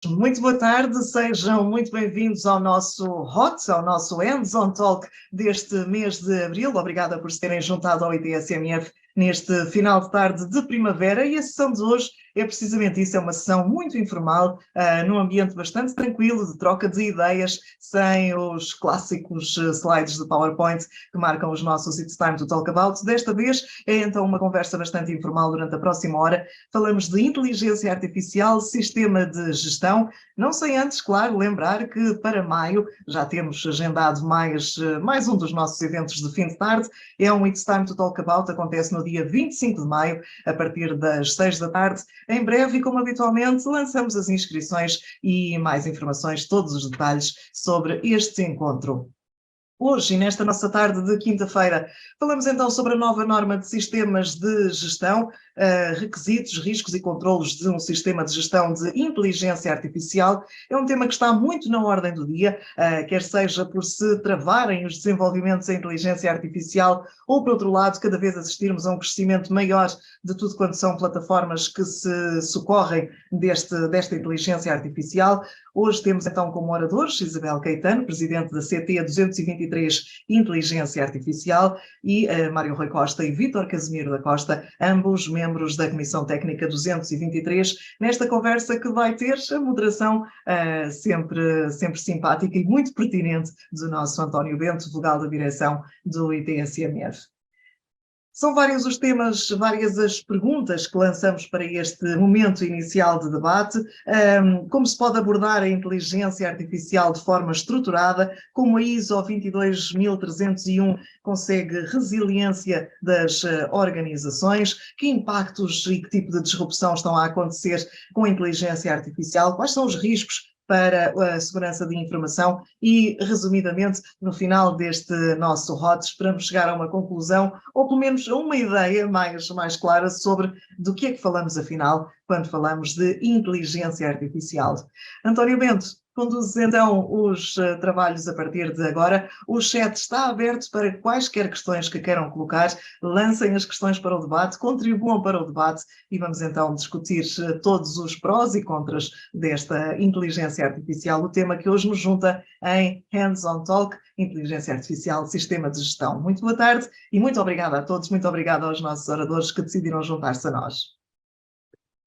muito boa tarde, sejam muito bem-vindos ao nosso HOT, ao nosso Hands On Talk deste mês de abril. Obrigada por se terem juntado ao ITSMF neste final de tarde de primavera, e a sessão de hoje é precisamente isso, é uma sessão muito informal, num ambiente bastante tranquilo, de troca de ideias, sem os clássicos slides de PowerPoint que marcam os nossos It's Time to Talk About. Desta vez é então uma conversa bastante informal durante a próxima hora. Falamos de inteligência artificial, sistema de gestão, não sem antes, claro, lembrar que para maio já temos agendado mais um dos nossos eventos de fim de tarde. É um It's Time to Talk About, acontece no dia 25 de maio, a partir das 6 da tarde. Em breve, e como habitualmente, lançamos as inscrições e mais informações, todos os detalhes sobre este encontro. Hoje, e nesta nossa tarde de quinta-feira, falamos então sobre a nova norma de sistemas de gestão, requisitos, riscos e controlos de um sistema de gestão de inteligência artificial. É um tema que está muito na ordem do dia, quer seja por se travarem os desenvolvimentos em inteligência artificial ou, por outro lado, cada vez assistirmos a um crescimento maior de tudo quanto são plataformas que se socorrem desta inteligência artificial. Hoje temos então como oradores Isabel Caetano, presidente da CT 223 Inteligência Artificial, e Mário Rui Costa e Vítor Casimiro da Costa, ambos membros da Comissão Técnica 223, nesta conversa que vai ter a moderação sempre simpática e muito pertinente do nosso António Bento, vogal da direção do ITSMF. São vários os temas, várias as perguntas que lançamos para este momento inicial de debate. Como se pode abordar a inteligência artificial de forma estruturada? Como a ISO 22301 consegue resiliência das organizações? Que impactos e que tipo de disrupção estão a acontecer com a inteligência artificial? Quais são os riscos para a segurança de informação? E, resumidamente, no final deste nosso HOT, esperamos chegar a uma conclusão, ou pelo menos a uma ideia mais clara sobre do que é que falamos, afinal, quando falamos de inteligência artificial. António Bento, conduzes então os trabalhos a partir de agora. O chat está aberto para quaisquer questões que queiram colocar. Lancem as questões para o debate, contribuam para o debate e vamos então discutir todos os prós e contras desta inteligência artificial, o tema que hoje nos junta em Hands On Talk, inteligência artificial, sistema de gestão. Muito boa tarde e muito obrigada a todos, muito obrigada aos nossos oradores que decidiram juntar-se a nós.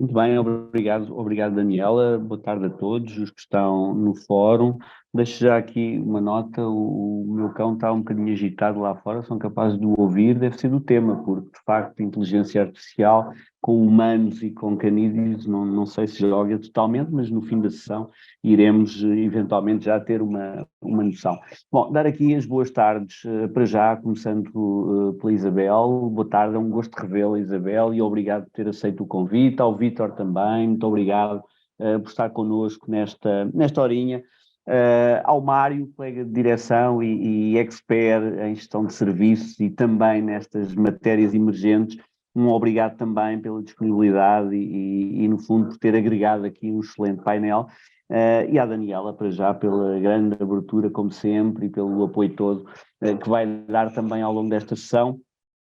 Muito bem, obrigado Daniela, boa tarde a todos os que estão no fórum. Deixo já aqui uma nota, o meu cão está um bocadinho agitado lá fora, são capazes de o ouvir, deve ser do tema, porque de facto a inteligência artificial com humanos e com canídeos, não sei se joga totalmente, mas no fim da sessão iremos eventualmente já ter uma noção. Bom, dar aqui as boas tardes para já, começando pela Isabel. Boa tarde, é um gosto revê-la, Isabel, e obrigado por ter aceito o convite. Ao Vítor também, muito obrigado por estar connosco nesta horinha. Ao Mário, colega de direção e expert em gestão de serviços e também nestas matérias emergentes, um obrigado também pela disponibilidade e no fundo, por ter agregado aqui um excelente painel. E à Daniela, para já, pela grande abertura, como sempre, e pelo apoio todo que vai dar também ao longo desta sessão.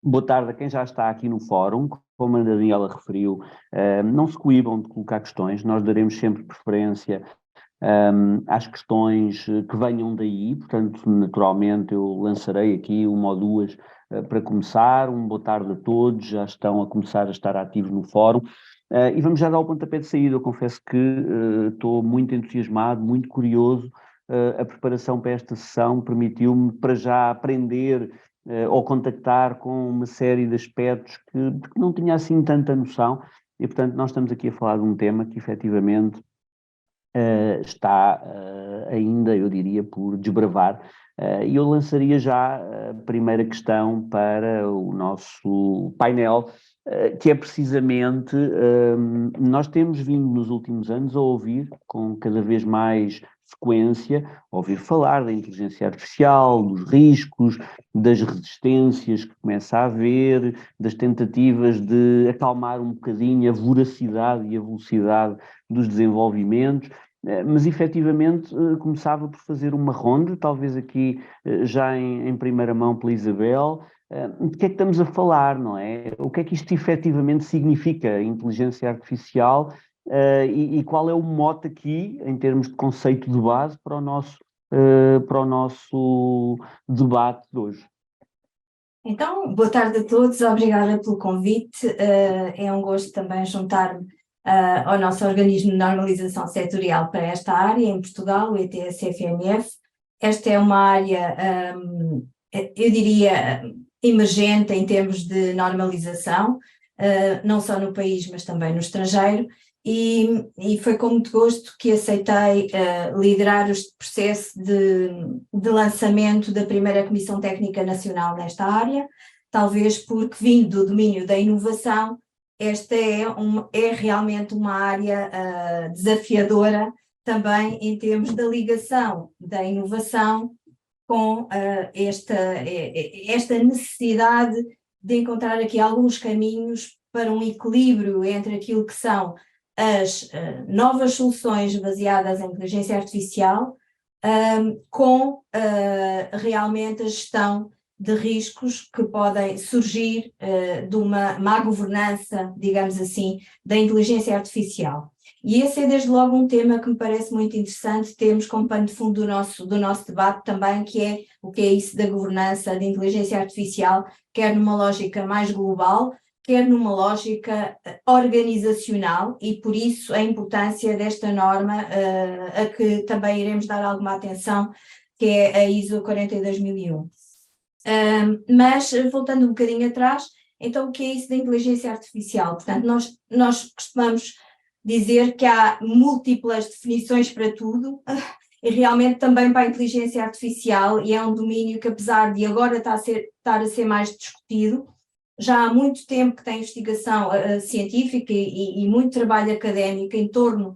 Boa tarde a quem já está aqui no fórum. Como a Daniela referiu, não se coíbam de colocar questões, nós daremos sempre preferência às questões que venham daí, portanto, naturalmente eu lançarei aqui uma ou duas para começar. Boa tarde a todos, já estão a começar a estar ativos no fórum. E vamos já dar o pontapé de saída. Eu confesso que estou muito entusiasmado, muito curioso. A preparação para esta sessão permitiu-me para já aprender ou contactar com uma série de aspectos de que não tinha assim tanta noção, e portanto nós estamos aqui a falar de um tema que efetivamente está ainda, eu diria, por desbravar. E eu lançaria já a primeira questão para o nosso painel, que é precisamente, nós temos vindo nos últimos anos a ouvir com cada vez mais frequência, ouvir falar da inteligência artificial, dos riscos, das resistências que começa a haver, das tentativas de acalmar um bocadinho a voracidade e a velocidade dos desenvolvimentos, mas efetivamente começava por fazer uma ronda, talvez aqui já em primeira mão pela Isabel. De que é que estamos a falar, não é? O que é que isto efetivamente significa, a inteligência artificial, e qual é o mote aqui, em termos de conceito de base, para o nosso debate de hoje? Então, boa tarde a todos, obrigada pelo convite. É um gosto também juntar-me ao nosso organismo de normalização setorial para esta área em Portugal, o ETS-FMF. Esta é uma área, eu diria, emergente em termos de normalização, não só no país, mas também no estrangeiro, e foi com muito gosto que aceitei liderar este processo de lançamento da primeira Comissão Técnica Nacional nesta área, talvez porque, vindo do domínio da inovação, esta é realmente uma área desafiadora também em termos da ligação da inovação com esta necessidade de encontrar aqui alguns caminhos para um equilíbrio entre aquilo que são as novas soluções baseadas em inteligência artificial com realmente a gestão de riscos que podem surgir de uma má governança, digamos assim, da inteligência artificial. E esse é desde logo um tema que me parece muito interessante termos como pano de fundo do nosso debate também, que é o que é isso da governança da inteligência artificial, quer numa lógica mais global, quer numa lógica organizacional, e por isso a importância desta norma, a que também iremos dar alguma atenção, que é a ISO 42001. Mas, voltando um bocadinho atrás, então o que é isso da inteligência artificial? Portanto, nós costumamos dizer que há múltiplas definições para tudo, e realmente também para a inteligência artificial, e é um domínio que, apesar de agora estar a ser mais discutido, já há muito tempo que tem investigação científica e muito trabalho académico em torno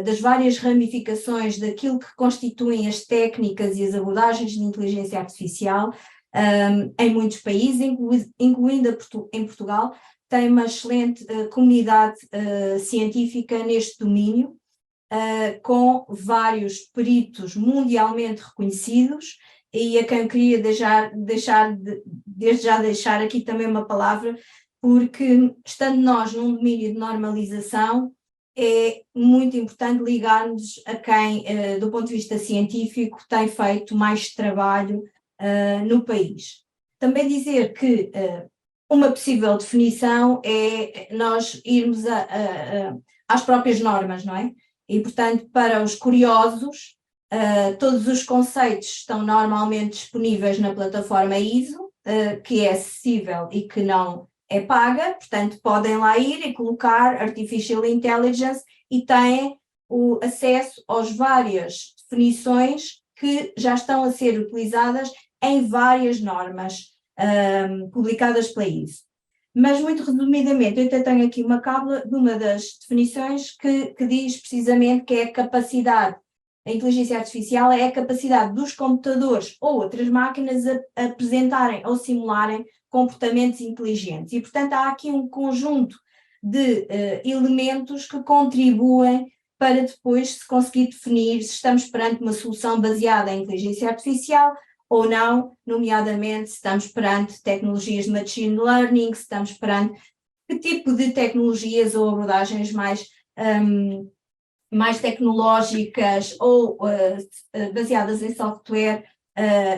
das várias ramificações daquilo que constituem as técnicas e as abordagens de inteligência artificial em muitos países, incluindo em Portugal. Tem uma excelente comunidade científica neste domínio, com vários peritos mundialmente reconhecidos, e a quem eu queria desde já deixar aqui também uma palavra, porque estando nós num domínio de normalização, é muito importante ligar-nos a quem, do ponto de vista científico, tem feito mais trabalho no país. Também dizer que uma possível definição é nós irmos às próprias normas, não é? E, portanto, para os curiosos, todos os conceitos estão normalmente disponíveis na plataforma ISO, que é acessível e que não é paga, portanto podem lá ir e colocar Artificial Intelligence e têm o acesso às várias definições que já estão a ser utilizadas em várias normas publicadas pela ISO. Mas, muito resumidamente, eu até tenho aqui uma cábula de uma das definições que diz precisamente que é a capacidade. A inteligência artificial é a capacidade dos computadores ou outras máquinas a apresentarem ou simularem comportamentos inteligentes. E, portanto, há aqui um conjunto de elementos que contribuem para depois se conseguir definir se estamos perante uma solução baseada em inteligência artificial ou não, nomeadamente se estamos perante tecnologias de machine learning, se estamos perante que tipo de tecnologias ou abordagens mais tecnológicas ou baseadas em software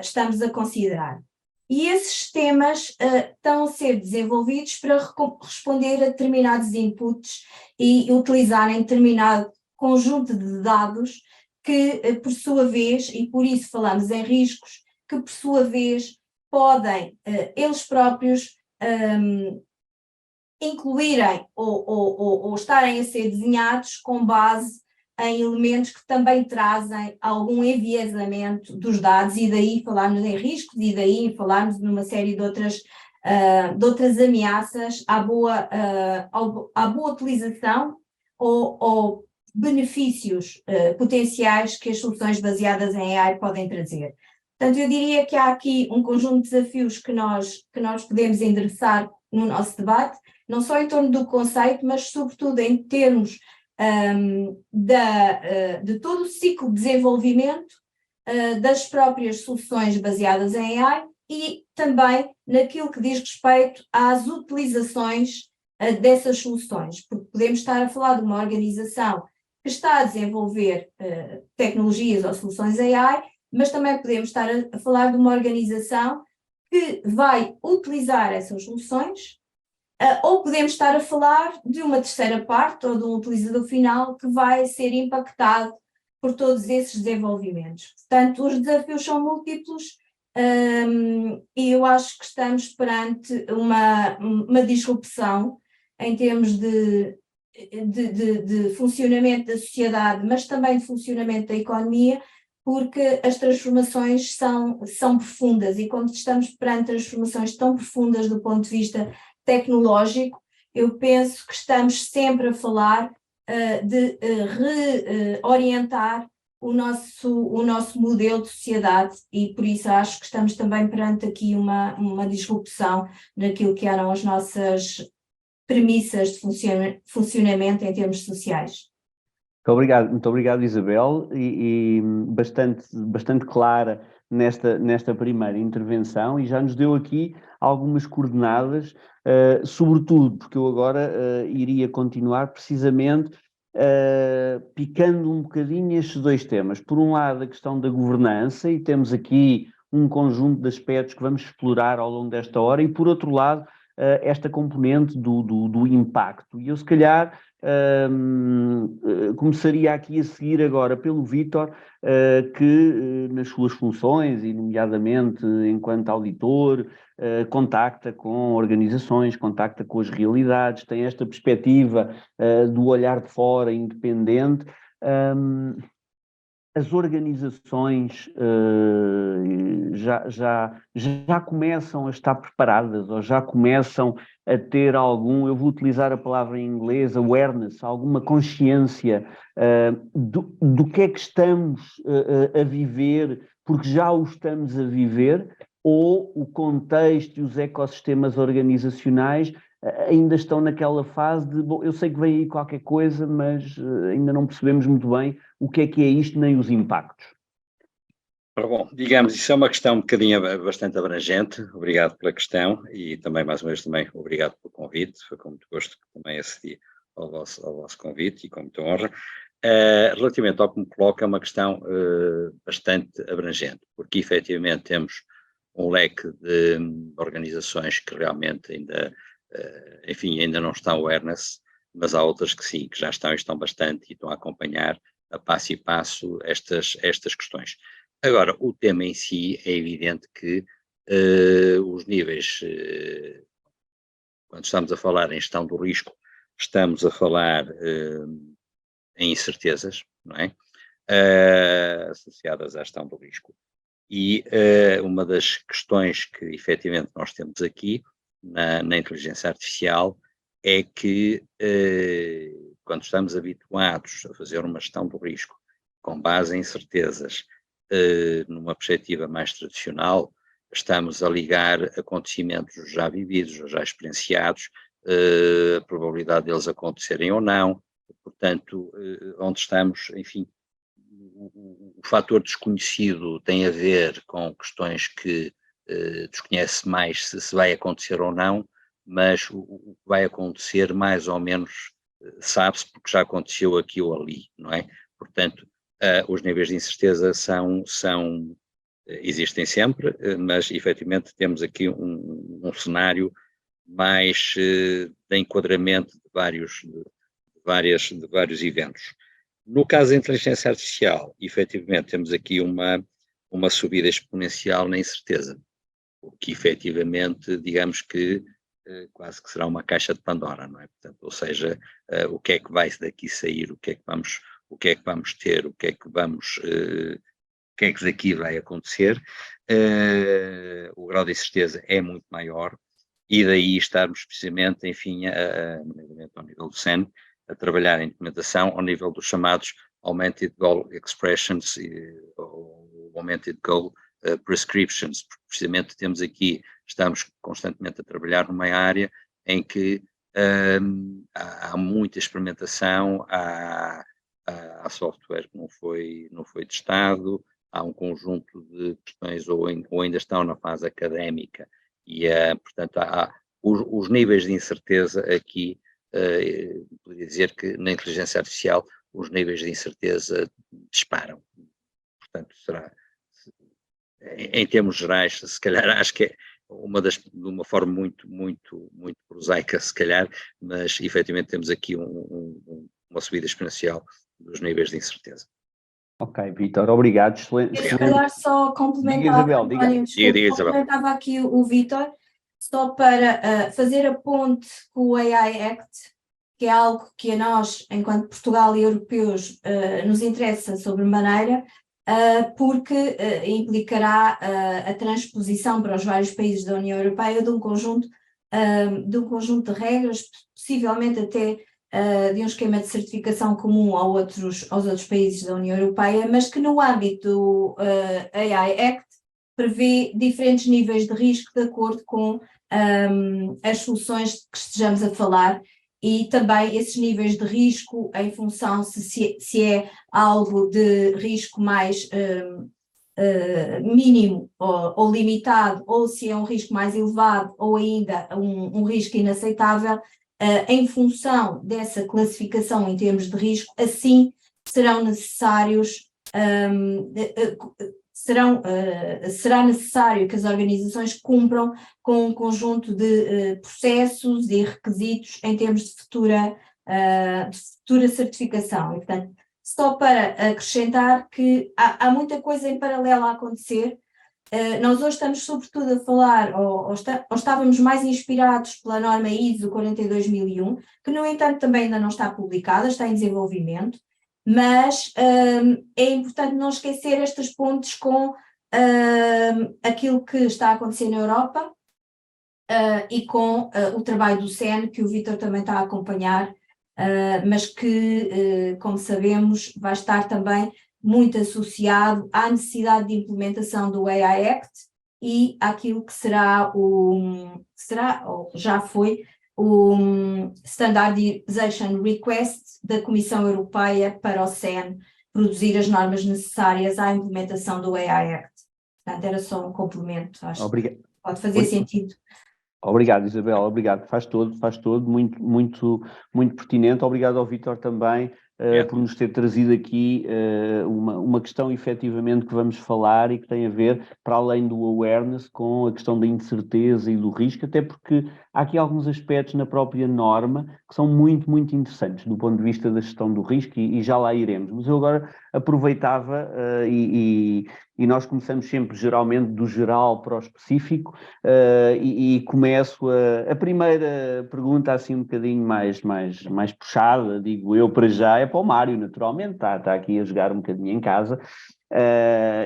estamos a considerar. E esses temas estão a ser desenvolvidos para responder a determinados inputs e utilizarem determinado conjunto de dados que, por sua vez, e por isso falamos em riscos, que por sua vez podem eles próprios incluírem ou estarem a ser desenhados com base em elementos que também trazem algum enviesamento dos dados, e daí falarmos em riscos, e daí falarmos numa série de outras ameaças à boa utilização ou benefícios potenciais que as soluções baseadas em AI podem trazer. Portanto, eu diria que há aqui um conjunto de desafios que nós podemos endereçar no nosso debate, não só em torno do conceito, mas sobretudo em termos de todo o ciclo de desenvolvimento das próprias soluções baseadas em AI e também naquilo que diz respeito às utilizações dessas soluções, porque podemos estar a falar de uma organização que está a desenvolver tecnologias ou soluções AI, mas também podemos estar a falar de uma organização que vai utilizar essas soluções, ou podemos estar a falar de uma terceira parte ou de um utilizador final que vai ser impactado por todos esses desenvolvimentos. Portanto, os desafios são múltiplos, e eu acho que estamos perante uma disrupção em termos de funcionamento da sociedade, mas também de funcionamento da economia, porque as transformações são profundas, e quando estamos perante transformações tão profundas do ponto de vista tecnológico, eu penso que estamos sempre a falar de reorientar o nosso modelo de sociedade, e por isso acho que estamos também perante aqui uma disrupção naquilo que eram as nossas premissas de funcionamento em termos sociais. Muito obrigado, Isabel, e bastante clara nesta primeira intervenção, e já nos deu aqui algumas coordenadas, sobretudo porque eu agora iria continuar precisamente picando um bocadinho estes dois temas. Por um lado, a questão da governança, e temos aqui um conjunto de aspectos que vamos explorar ao longo desta hora, e por outro lado, esta componente do impacto. E eu, se calhar, começaria aqui a seguir agora pelo Vítor, que nas suas funções, e nomeadamente enquanto auditor, contacta com organizações, contacta com as realidades, tem esta perspectiva do olhar de fora, independente. As organizações já começam a estar preparadas, ou já começam a ter eu vou utilizar a palavra em inglês, awareness, alguma consciência do que é que estamos a viver, porque já o estamos a viver, ou o contexto e os ecossistemas organizacionais ainda estão naquela fase de, bom, eu sei que vem aí qualquer coisa, mas ainda não percebemos muito bem o que é isto, nem os impactos. Bom, digamos, isso é uma questão um bocadinho bastante abrangente. Obrigado pela questão, e também, mais uma vez, também obrigado pelo convite. Foi com muito gosto que também acedi ao vosso convite, e com muita honra. Relativamente ao que me coloca, é uma questão bastante abrangente, porque efetivamente temos um leque de organizações que realmente ainda não estão awareness, mas há outras que sim, que já estão e estão bastante, e estão a acompanhar a passo e passo estas questões. Agora, o tema em si, é evidente que os níveis, quando estamos a falar em gestão do risco, estamos a falar em incertezas, não é? Associadas à gestão do risco. E uma das questões que efetivamente nós temos aqui na inteligência artificial é que quando estamos habituados a fazer uma gestão do risco com base em certezas, numa perspectiva mais tradicional, estamos a ligar acontecimentos já vividos ou já experienciados, a probabilidade deles acontecerem ou não, portanto, onde estamos, enfim, o fator desconhecido tem a ver com questões que desconhece mais se vai acontecer ou não, mas o que vai acontecer mais ou menos sabe-se, porque já aconteceu aqui ou ali, não é? Portanto, os níveis de incerteza existem sempre, mas efetivamente temos aqui um cenário mais de enquadramento de vários eventos. No caso da inteligência artificial, efetivamente temos aqui uma subida exponencial na incerteza, o que efetivamente, digamos que quase que será uma caixa de Pandora, não é? Portanto, ou seja, o que é que vai daqui sair, o que é que vamos ter, o que é que daqui vai acontecer, o grau de incerteza é muito maior, e daí estarmos precisamente, enfim, ao nível do SEN, a trabalhar a implementação ao nível dos chamados Augmented Goal Expressions ou Augmented Goal Prescriptions, porque precisamente estamos constantemente a trabalhar numa área em que há muita experimentação, há software que não foi testado, há um conjunto de questões ou ainda estão na fase académica, e portanto há os níveis de incerteza aqui, poderia dizer que na inteligência artificial os níveis de incerteza disparam. Portanto, será, em termos gerais, se calhar acho que é de uma forma muito prosaica, se calhar, mas efetivamente temos aqui uma subida exponencial dos níveis de incerteza. Ok, Vítor, obrigado. Excelente. Se calhar só complementava, Isabel, diga. António, desculpe, Diga, Isabel. complementava aqui o Vítor, só para fazer a ponte com o AI Act, que é algo que a nós, enquanto Portugal e europeus, nos interessa sobremaneira, porque implicará a transposição para os vários países da União Europeia de um conjunto de regras, possivelmente até de um esquema de certificação comum aos outros países da União Europeia, mas que no âmbito do AI Act prevê diferentes níveis de risco de acordo com as soluções de que estejamos a falar, e também esses níveis de risco em função se é algo de risco mais mínimo ou limitado, ou se é um risco mais elevado, ou ainda um risco inaceitável. Em função dessa classificação em termos de risco, assim serão necessários, será necessário que as organizações cumpram com um conjunto de processos e requisitos em termos de futura certificação. E, portanto, só para acrescentar que há muita coisa em paralelo a acontecer. Nós hoje estamos sobretudo a falar, ou estávamos mais inspirados pela norma ISO 42001, que no entanto também ainda não está publicada, está em desenvolvimento, mas é importante não esquecer estas pontes com aquilo que está a acontecer na Europa e com o trabalho do CEN, que o Vítor também está a acompanhar, mas que, como sabemos, vai estar também muito associado à necessidade de implementação do AI Act e àquilo que será ou já foi, o Standardization Request da Comissão Europeia para o CEN produzir as normas necessárias à implementação do AI Act. Portanto, era só um complemento, acho que pode fazer sentido. Obrigado, Isabel, obrigado. Faz todo, muito pertinente. Obrigado ao Vítor também por nos ter trazido aqui uma questão efetivamente que vamos falar e que tem a ver, para além do awareness, com a questão da incerteza e do risco, até porque há aqui alguns aspectos na própria norma que são muito interessantes do ponto de vista da gestão do risco e já lá iremos. Mas eu agora aproveitava e nós começamos sempre geralmente do geral para o específico e começo a primeira pergunta assim um bocadinho mais puxada, digo eu para já, é para o Mário, naturalmente, está aqui a jogar um bocadinho em casa.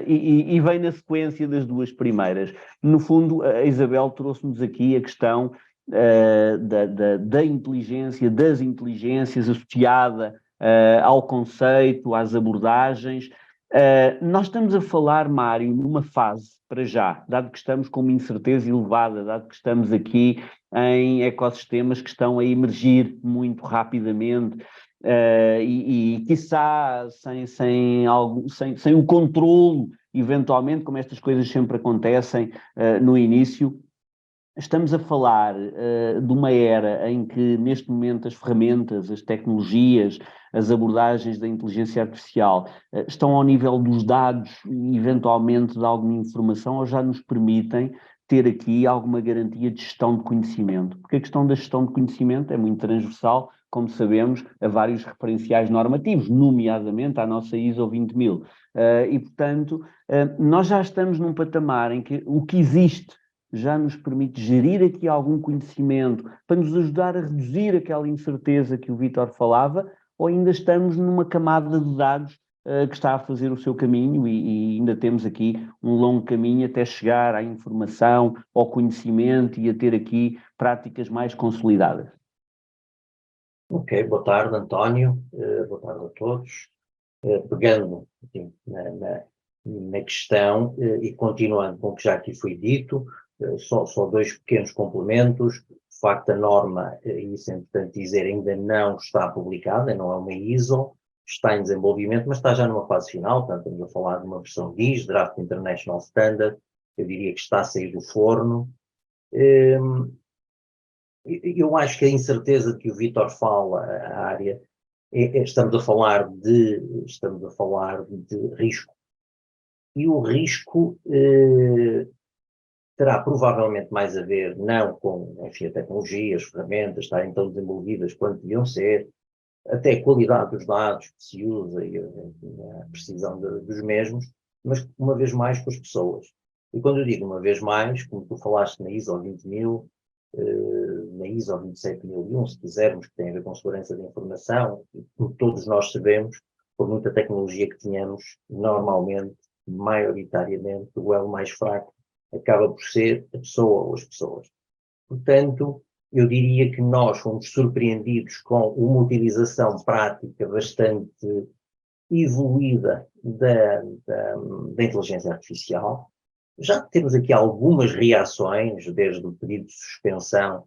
E vem na sequência das duas primeiras. No fundo, a Isabel trouxe-nos aqui a questão da inteligência, das inteligências associada ao conceito, às abordagens. Nós estamos a falar, Mário, numa fase, para já, dado que estamos com uma incerteza elevada, dado que estamos aqui em ecossistemas que estão a emergir muito rapidamente, e quiçá sem o controlo, eventualmente, como estas coisas sempre acontecem no início. Estamos a falar de uma era em que, neste momento, as ferramentas, as tecnologias, as abordagens da inteligência artificial estão ao nível dos dados e, eventualmente, de alguma informação, ou já nos permitem ter aqui alguma garantia de gestão de conhecimento. Porque a questão da gestão de conhecimento é muito transversal, como sabemos, a vários referenciais normativos, nomeadamente à nossa ISO 20000. E, portanto, nós já estamos num patamar em que o que existe já nos permite gerir aqui algum conhecimento para nos ajudar a reduzir aquela incerteza que o Vítor falava, ou ainda estamos numa camada de dados que está a fazer o seu caminho e ainda temos aqui um longo caminho até chegar à informação, ao conhecimento e a ter aqui práticas mais consolidadas. Ok, boa tarde, António, boa tarde a todos. Pegando enfim, na questão e continuando com o que já aqui foi dito, só dois pequenos complementos. De facto, a norma, isso é importante dizer, ainda não está publicada, não é uma ISO, está em desenvolvimento, mas está já numa fase final. Portanto, estamos a falar de uma versão DIS, Draft International Standard, eu diria que está a sair do forno. Eu acho que a incerteza de que o Vítor fala, a área, estamos a falar de risco. E o risco terá provavelmente mais a ver, não com, enfim, a tecnologia, as ferramentas estarem tão desenvolvidas quanto deviam ser, até a qualidade dos dados que se usa e a precisão dos mesmos, mas uma vez mais com as pessoas. E quando eu digo uma vez mais, como tu falaste na ISO 20000, na ISO 27001, se quisermos, que tem a ver com segurança da informação, como todos nós sabemos, por muita tecnologia que tenhamos, normalmente, maioritariamente, o elo mais fraco acaba por ser a pessoa ou as pessoas. Portanto, eu diria que nós fomos surpreendidos com uma utilização prática bastante evoluída da inteligência artificial. Já temos aqui algumas reações, desde o pedido de suspensão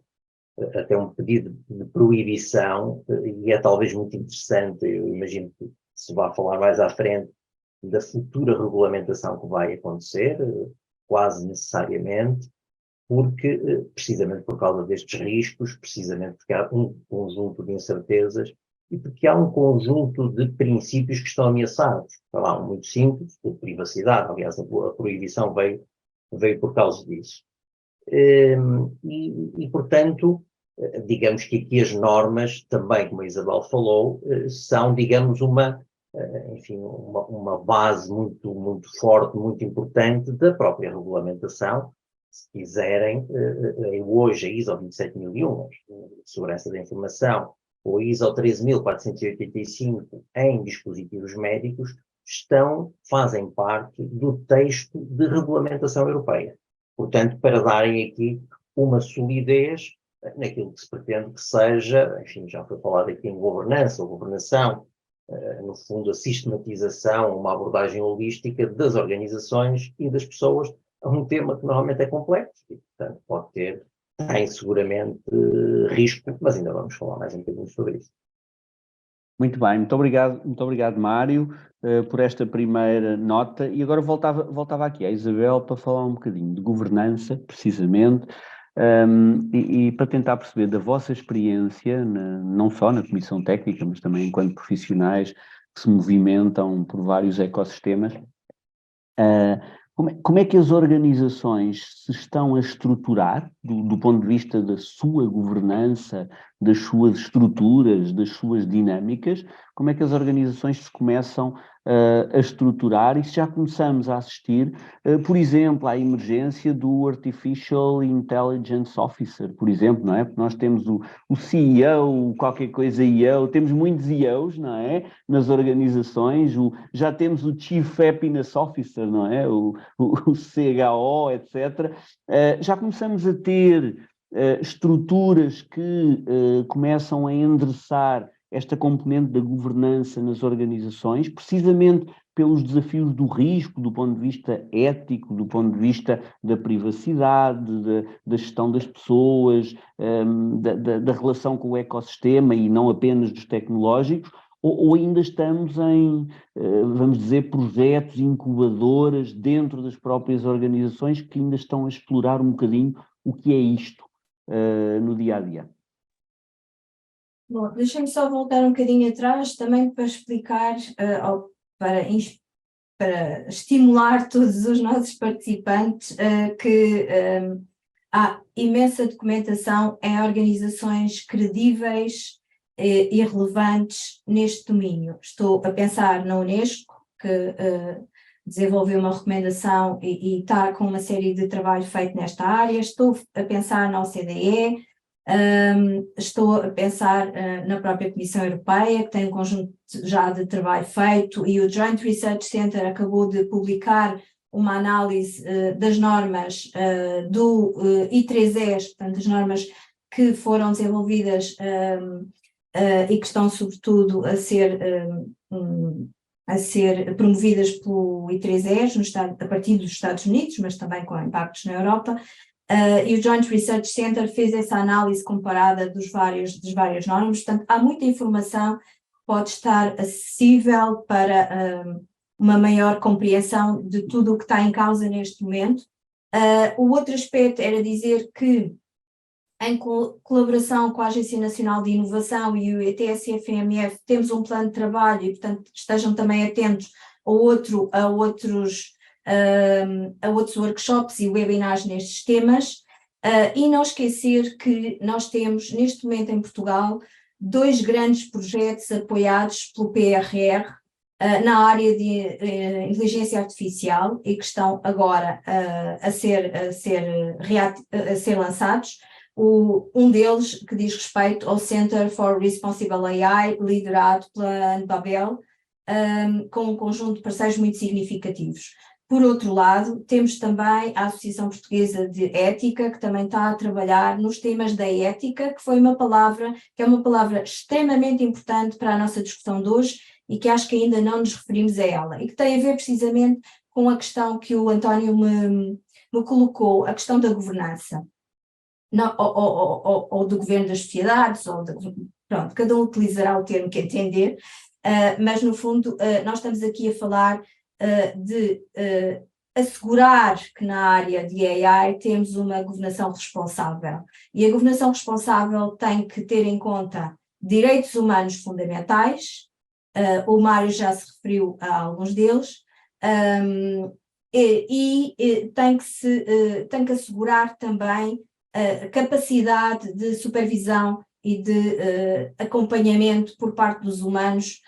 até um pedido de proibição, e é talvez muito interessante, eu imagino que se vai falar mais à frente, da futura regulamentação que vai acontecer, quase necessariamente, porque, precisamente por causa destes riscos, precisamente porque há um conjunto de incertezas e porque há um conjunto de princípios que estão ameaçados. Há um muito simples, de privacidade, aliás, a proibição veio por causa disso. Portanto, digamos que aqui as normas, também como a Isabel falou, são, digamos, uma base muito, muito forte, muito importante da própria regulamentação. Se quiserem, hoje a ISO 27001, segurança da informação, ou a ISO 13485 em dispositivos médicos, fazem parte do texto de regulamentação europeia. Portanto, para darem aqui uma solidez naquilo que se pretende que seja, enfim, já foi falado aqui em governança ou governação, no fundo a sistematização, uma abordagem holística das organizações e das pessoas a um tema que normalmente é complexo e, portanto, tem seguramente risco, mas ainda vamos falar mais um bocadinho sobre isso. Muito bem, muito obrigado Mário, por esta primeira nota. E agora voltava aqui à Isabel para falar um bocadinho de governança, precisamente, e para tentar perceber da vossa experiência, não só na Comissão Técnica, mas também enquanto profissionais que se movimentam por vários ecossistemas, como é que as organizações se estão a estruturar do ponto de vista da sua governança, das suas estruturas, das suas dinâmicas? Como é que as organizações se começam a estruturar e se já começamos a assistir, por exemplo, à emergência do Artificial Intelligence Officer, por exemplo, não é? Porque nós temos o CEO, qualquer coisa EO, temos muitos EOs, não é? Nas organizações, já temos o Chief Happiness Officer, não é? O CHO, etc. Já começamos a ter estruturas que começam a endereçar esta componente da governança nas organizações, precisamente pelos desafios do risco, do ponto de vista ético, do ponto de vista da privacidade, da gestão das pessoas, da relação com o ecossistema e não apenas dos tecnológicos, ou ainda estamos em, vamos dizer, projetos, incubadoras dentro das próprias organizações que ainda estão a explorar um bocadinho o que é isto no dia-a-dia? Bom, deixa-me só voltar um bocadinho atrás também para explicar, para estimular todos os nossos participantes que há imensa documentação em organizações credíveis e relevantes neste domínio. Estou a pensar na Unesco, que desenvolveu uma recomendação e está com uma série de trabalho feito nesta área. Estou a pensar na OCDE, estou a pensar na própria Comissão Europeia, que tem um conjunto já de trabalho feito, e o Joint Research Center acabou de publicar uma análise das normas do I3Es, portanto, as normas que foram desenvolvidas e que estão, sobretudo, a ser promovidas pelo I3Es a partir dos Estados Unidos, mas também com impactos na Europa. E o Joint Research Center fez essa análise comparada das várias normas. Portanto, há muita informação que pode estar acessível para uma maior compreensão de tudo o que está em causa neste momento. O outro aspecto era dizer que em colaboração com a Agência Nacional de Inovação e o ETSF-EMF, temos um plano de trabalho e, portanto, estejam também atentos a outros workshops e webinars nestes temas. E não esquecer que nós temos, neste momento em Portugal, 2 grandes projetos apoiados pelo PRR na área de inteligência artificial e que estão agora a ser lançados. Um deles que diz respeito ao Center for Responsible AI, liderado pela Anbabel, com um conjunto de parceiros muito significativos. Por outro lado, temos também a Associação Portuguesa de Ética, que também está a trabalhar nos temas da ética, que é uma palavra extremamente importante para a nossa discussão de hoje e que acho que ainda não nos referimos a ela, e que tem a ver precisamente com a questão que o António me colocou, a questão da governança, ou do governo das sociedades, pronto, cada um utilizará o termo que entender, mas no fundo nós estamos aqui a falar de assegurar que na área de AI temos uma governação responsável. E a governação responsável tem que ter em conta direitos humanos fundamentais, o Mário já se referiu a alguns deles, e tem que assegurar também a capacidade de supervisão e de acompanhamento por parte dos humanos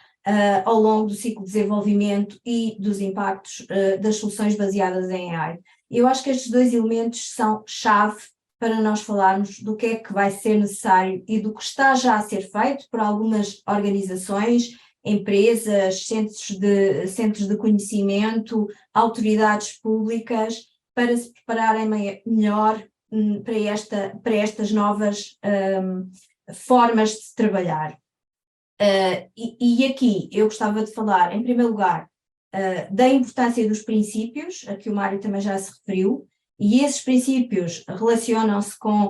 ao longo do ciclo de desenvolvimento e dos impactos das soluções baseadas em AI. Eu acho que estes 2 elementos são chave para nós falarmos do que é que vai ser necessário e do que está já a ser feito por algumas organizações, empresas, centros de conhecimento, autoridades públicas, para se prepararem melhor para estas novas formas de se trabalhar. E aqui eu gostava de falar, em primeiro lugar, da importância dos princípios, a que o Mário também já se referiu, e esses princípios relacionam-se com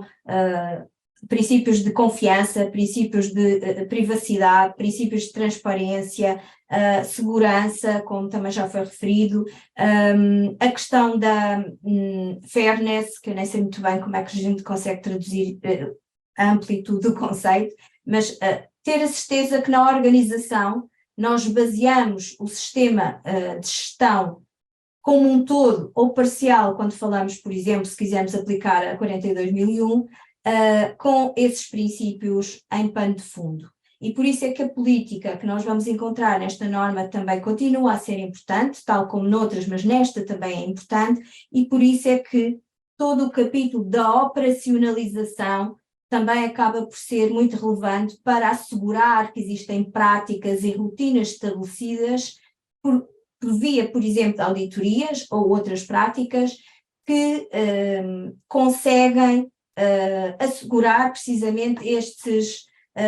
princípios de confiança, princípios de privacidade, princípios de transparência, segurança, como também já foi referido, a questão da fairness, que eu nem sei muito bem como é que a gente consegue traduzir a amplitude do conceito, mas ter a certeza que na organização nós baseamos o sistema de gestão como um todo ou parcial, quando falamos, por exemplo, se quisermos aplicar a 42.001, com esses princípios em pano de fundo. E por isso é que a política que nós vamos encontrar nesta norma também continua a ser importante, tal como noutras, mas nesta também é importante, e por isso é que todo o capítulo da operacionalização também acaba por ser muito relevante para assegurar que existem práticas e rotinas estabelecidas por via, por exemplo, de auditorias ou outras práticas que conseguem assegurar precisamente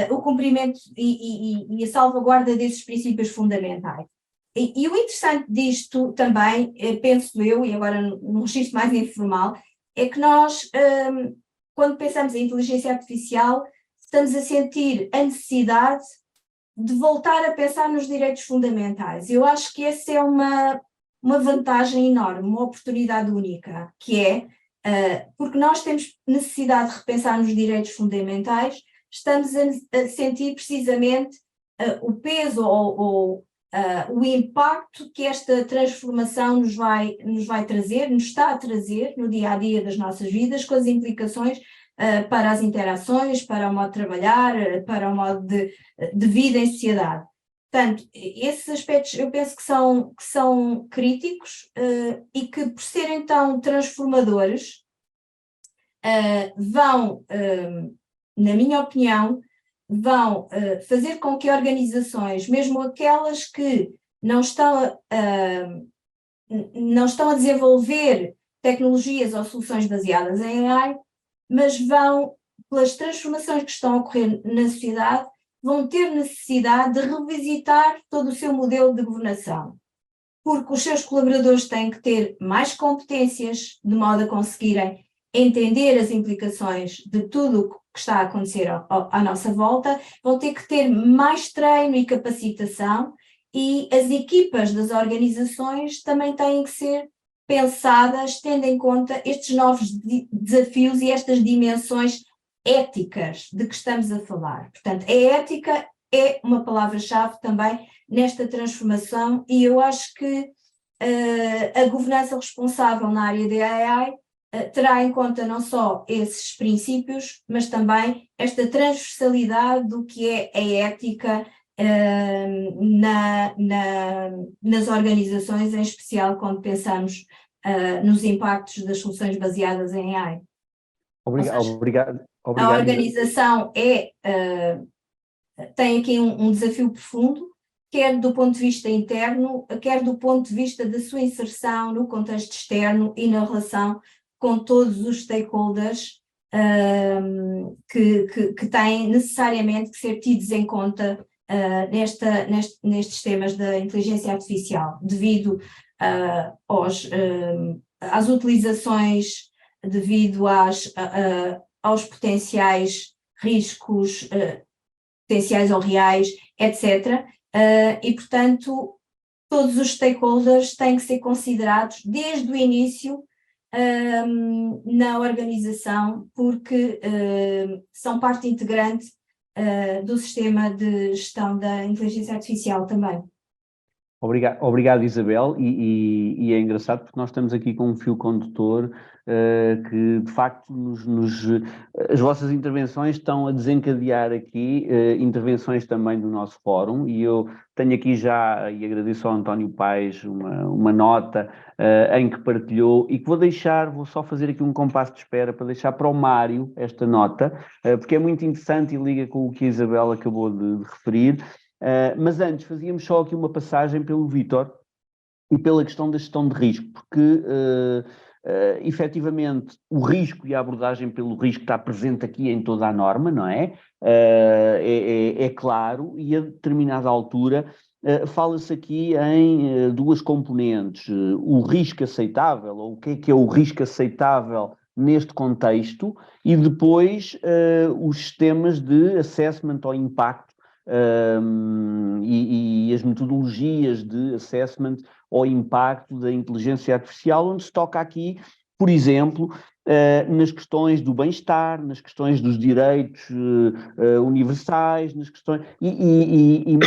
o cumprimento e a salvaguarda desses princípios fundamentais. E o interessante disto também, penso eu, e agora num registro mais informal, é que nós, quando pensamos em inteligência artificial, estamos a sentir a necessidade de voltar a pensar nos direitos fundamentais. Eu acho que essa é uma vantagem enorme, uma oportunidade única, que é, porque nós temos necessidade de repensar nos direitos fundamentais, estamos a sentir precisamente o peso ou o impacto que esta transformação nos vai trazer, nos está a trazer no dia a dia das nossas vidas, com as implicações para as interações, para o modo de trabalhar, para o modo de vida em sociedade. Portanto, esses aspectos eu penso que são críticos e que, por serem tão transformadores, vão, na minha opinião, vão fazer com que organizações, mesmo aquelas que não estão a desenvolver tecnologias ou soluções baseadas em AI, mas vão, pelas transformações que estão a ocorrer na sociedade, vão ter necessidade de revisitar todo o seu modelo de governação, porque os seus colaboradores têm que ter mais competências de modo a conseguirem entender as implicações de tudo o que está a acontecer à nossa volta, vão ter que ter mais treino e capacitação, e as equipas das organizações também têm que ser pensadas tendo em conta estes novos desafios e estas dimensões éticas de que estamos a falar. Portanto, a ética é uma palavra-chave também nesta transformação, e eu acho que a governança responsável na área de AI terá em conta não só esses princípios, mas também esta transversalidade do que é a ética nas organizações, em especial quando pensamos nos impactos das soluções baseadas em AI. Obrigado. A organização tem aqui um desafio profundo, quer do ponto de vista interno, quer do ponto de vista da sua inserção no contexto externo e na relação com todos os stakeholders que têm necessariamente que ser tidos em conta nestes temas da inteligência artificial, devido às utilizações, devido aos potenciais riscos potenciais ou reais, etc. E, portanto, todos os stakeholders têm que ser considerados desde o início na organização, porque são parte integrante do sistema de gestão da inteligência artificial também. Obrigado, Isabel, e é engraçado porque nós estamos aqui com um fio condutor que, de facto, as vossas intervenções estão a desencadear aqui intervenções também do nosso fórum, e eu tenho aqui já, e agradeço ao António Paes, uma nota em que partilhou, e que vou só fazer aqui um compasso de espera para deixar para o Mário esta nota, porque é muito interessante e liga com o que a Isabel acabou de referir. Mas antes fazíamos só aqui uma passagem pelo Vítor e pela questão da gestão de risco, porque efetivamente o risco e a abordagem pelo risco está presente aqui em toda a norma, não é? É claro, e a determinada altura fala-se aqui em duas componentes, o risco aceitável, ou o que é o risco aceitável neste contexto, e depois os sistemas de assessment ao impacto e as metodologias de assessment ao impacto da inteligência artificial, onde se toca aqui, por exemplo, nas questões do bem-estar, nas questões dos direitos universais, nas questões... E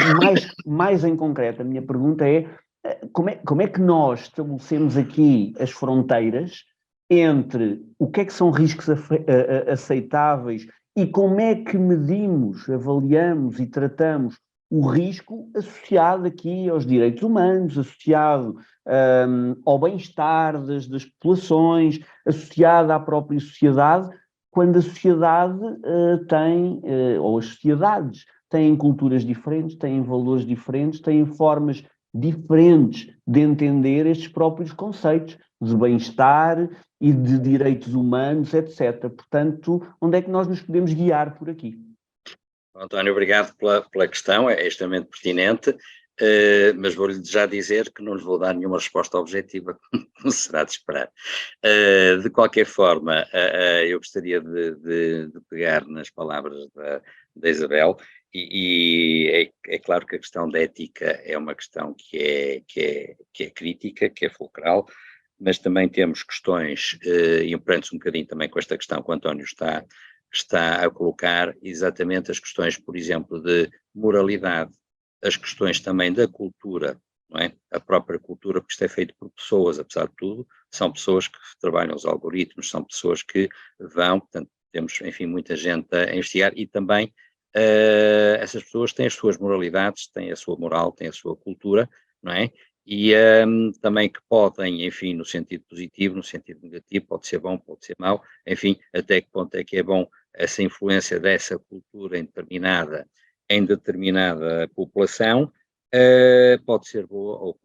mais em concreto, a minha pergunta é como é que nós estabelecemos aqui as fronteiras entre o que é que são riscos aceitáveis e como é que medimos, avaliamos e tratamos o risco associado aqui aos direitos humanos, associado ao bem-estar das populações, associado à própria sociedade, quando a sociedade ou as sociedades têm culturas diferentes, têm valores diferentes, têm formas diferentes de entender estes próprios conceitos de bem-estar e de direitos humanos, etc. Portanto, onde é que nós nos podemos guiar por aqui? António, obrigado pela questão, é extremamente pertinente, mas vou-lhe já dizer que não lhe vou dar nenhuma resposta objetiva, como será de esperar. De qualquer forma, eu gostaria de pegar nas palavras da Isabel, e é claro que a questão da ética é uma questão que é crítica, que é fulcral, mas também temos questões, e aprende-se um bocadinho também com esta questão que o António está a colocar, exatamente as questões, por exemplo, de moralidade, as questões também da cultura, não é? A própria cultura, porque isto é feito por pessoas, apesar de tudo, são pessoas que trabalham os algoritmos, são pessoas que vão, portanto, temos, enfim, muita gente a investigar, e também essas pessoas têm as suas moralidades, têm a sua moral, têm a sua cultura, não é? E também que podem, enfim, no sentido positivo, no sentido negativo, pode ser bom, pode ser mau, enfim, até que ponto é que é bom essa influência dessa cultura em determinada população, pode ser boa ou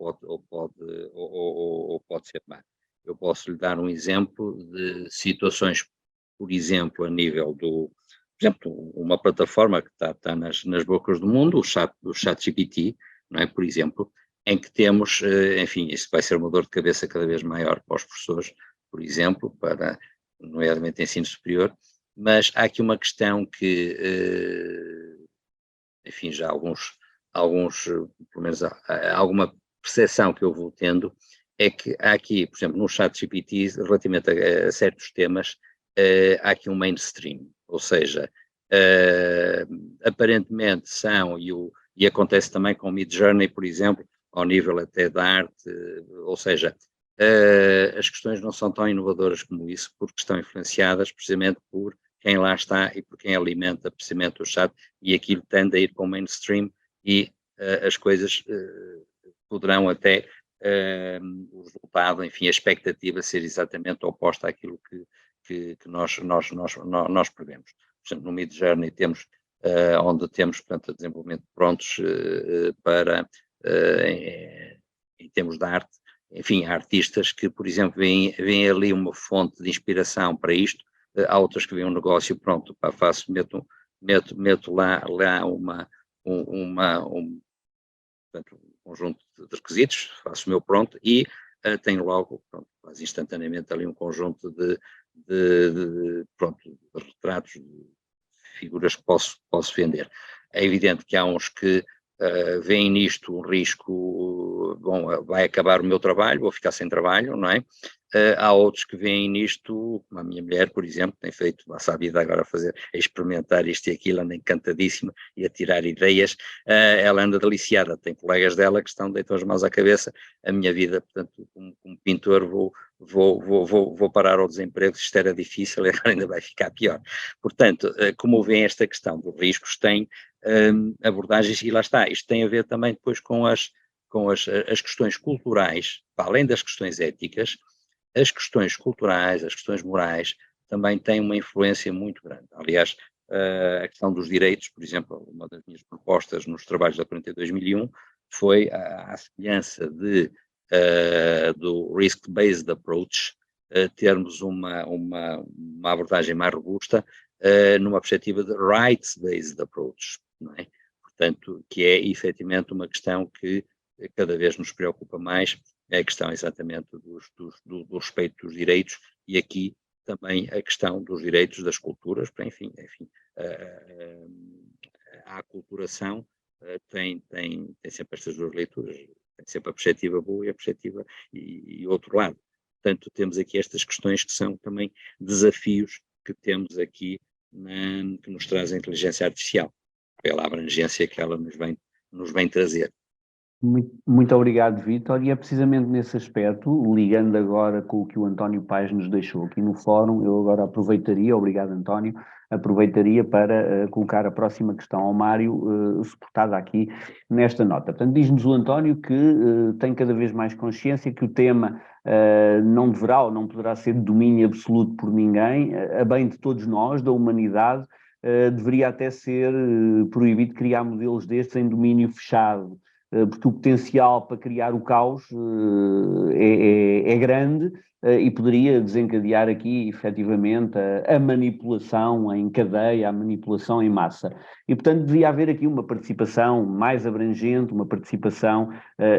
pode ser má. Eu posso lhe dar um exemplo de situações, por exemplo, a nível por exemplo, uma plataforma que está nas bocas do mundo, o ChatGPT, não é, por exemplo, em que temos, enfim, isso vai ser uma dor de cabeça cada vez maior para os professores, por exemplo, para, nomeadamente, ensino superior, mas há aqui uma questão que, enfim, já alguns, pelo menos alguma percepção que eu vou tendo, é que há aqui, por exemplo, no ChatGPT, relativamente a certos temas, há aqui um mainstream, ou seja, aparentemente são, e acontece também com o Midjourney, por exemplo, ao nível até da arte, ou seja, as questões não são tão inovadoras como isso, porque estão influenciadas precisamente por quem lá está e por quem alimenta precisamente o chat, e aquilo tende a ir para o mainstream e as coisas poderão até, o resultado, enfim, a expectativa ser exatamente oposta àquilo que nós prevemos. Por exemplo, no Midjourney temos, onde temos, portanto, desenvolvimento prontos para, em termos de arte, enfim, há artistas que, por exemplo, veem ali uma fonte de inspiração para isto, há outras que veem um negócio, pronto, pá, meto lá portanto, um conjunto de requisitos, faço o meu pronto e tenho logo, pronto, quase instantaneamente ali um conjunto de retratos, de figuras que posso vender. É evidente que há uns que veem nisto um risco, bom, vai acabar o meu trabalho, vou ficar sem trabalho, não é? Há outros que veem nisto, como a minha mulher, por exemplo, tem feito, passa a vida agora a experimentar isto e aquilo, anda encantadíssima e a tirar ideias, ela anda deliciada, tem colegas dela que deitam as mãos à cabeça, a minha vida, portanto, como pintor vou parar ao desemprego, se isto era difícil, agora ainda vai ficar pior. Portanto, como vem esta questão dos riscos, tem abordagens, e lá está, isto tem a ver também depois com as questões culturais, para além das questões éticas, as questões culturais, as questões morais, também têm uma influência muito grande. Aliás, a questão dos direitos, por exemplo, uma das minhas propostas nos trabalhos da 42.001 foi à semelhança do risk-based approach, termos uma abordagem mais robusta numa perspectiva de rights-based approach, não é? Portanto, que é efetivamente uma questão que cada vez nos preocupa mais, é a questão exatamente do respeito dos direitos, e aqui também a questão dos direitos das culturas, enfim, a aculturação tem sempre estas duas leituras, tem sempre a perspectiva boa e a perspectiva e outro lado. Portanto, temos aqui estas questões que são também desafios que temos aqui, que nos traz a inteligência artificial, pela abrangência que ela nos vem trazer. Muito obrigado, Vítor, e é precisamente nesse aspecto, ligando agora com o que o António Paes nos deixou aqui no fórum, eu agora aproveitaria, obrigado António, aproveitaria para colocar a próxima questão ao Mário, suportada aqui nesta nota. Portanto, diz-nos o António que tem cada vez mais consciência que o tema não deverá ou não poderá ser de domínio absoluto por ninguém, a bem de todos nós, da humanidade, deveria até ser proibido criar modelos destes em domínio fechado, porque o potencial para criar o caos é grande e poderia desencadear aqui, efetivamente, a manipulação em cadeia, a manipulação em massa. E, portanto, devia haver aqui uma participação mais abrangente, uma participação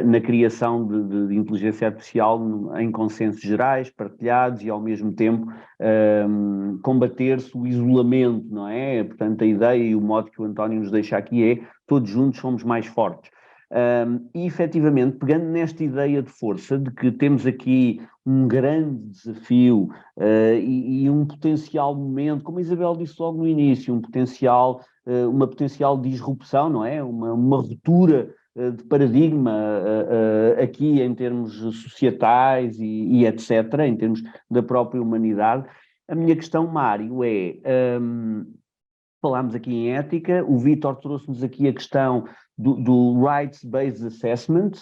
na criação de inteligência artificial em consensos gerais, partilhados, e, ao mesmo tempo, combater-se o isolamento, não é? Portanto, a ideia e o modo que o António nos deixa aqui é: todos juntos somos mais fortes. E, efetivamente, pegando nesta ideia de força, de que temos aqui um grande desafio e um potencial momento, como a Isabel disse logo no início, uma potencial disrupção, não é? Uma ruptura de paradigma aqui em termos societais e etc., em termos da própria humanidade. A minha questão, Mário, é... falámos aqui em ética, o Vítor trouxe-nos aqui a questão do Rights-Based Assessment,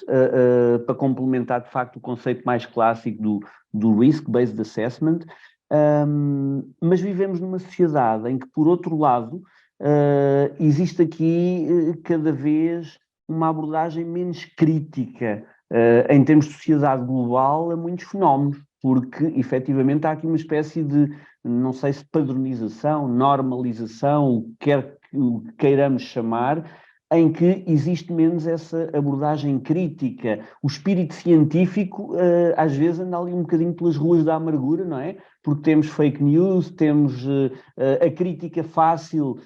para complementar, de facto, o conceito mais clássico do Risk-Based Assessment, mas vivemos numa sociedade em que, por outro lado, existe aqui cada vez uma abordagem menos crítica, em termos de sociedade global, a muitos fenómenos, porque, efetivamente, há aqui uma espécie de, não sei se padronização, normalização, o que queiramos chamar, em que existe menos essa abordagem crítica. O espírito científico, às vezes, anda ali um bocadinho pelas ruas da amargura, não é? Porque temos fake news, temos a crítica fácil,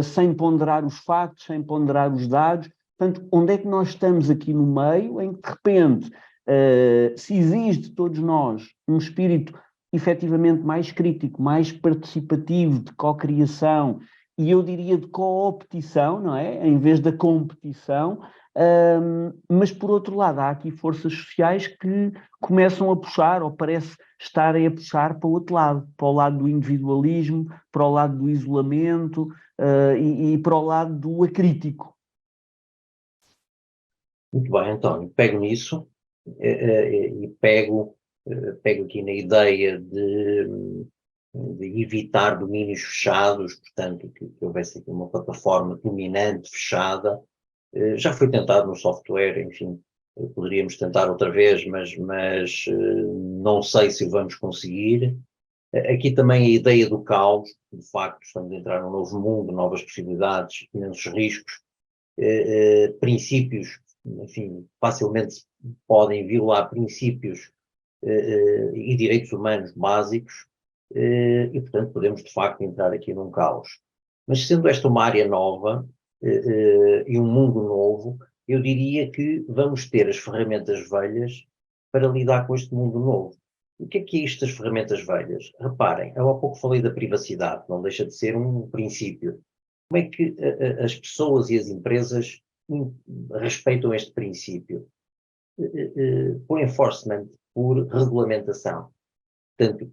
sem ponderar os factos, sem ponderar os dados. Portanto, onde é que nós estamos aqui no meio, em que, de repente, se exige de todos nós um espírito efetivamente mais crítico, mais participativo, de co-criação, e eu diria de coopetição, não é? Em vez da competição, mas por outro lado há aqui forças sociais que começam a puxar, ou parece estarem a puxar para o outro lado, para o lado do individualismo, para o lado do isolamento, e para o lado do acrítico. Muito bem, António, pego nisso e pego aqui na ideia de evitar domínios fechados, portanto, que houvesse aqui uma plataforma dominante, fechada. Já foi tentado no software, enfim, poderíamos tentar outra vez, mas não sei se o vamos conseguir. Aqui também a ideia do caos, de facto, estamos a entrar num novo mundo, novas possibilidades, imensos riscos, princípios, enfim, facilmente podem violar princípios e direitos humanos básicos, e, portanto, podemos, de facto, entrar aqui num caos. Mas sendo esta uma área nova e um mundo novo, eu diria que vamos ter as ferramentas velhas para lidar com este mundo novo. O que é isto das ferramentas velhas? Reparem, eu há pouco falei da privacidade, não deixa de ser um princípio. Como é que as pessoas e as empresas respeitam este princípio? Por enforcement, por regulamentação. Portanto,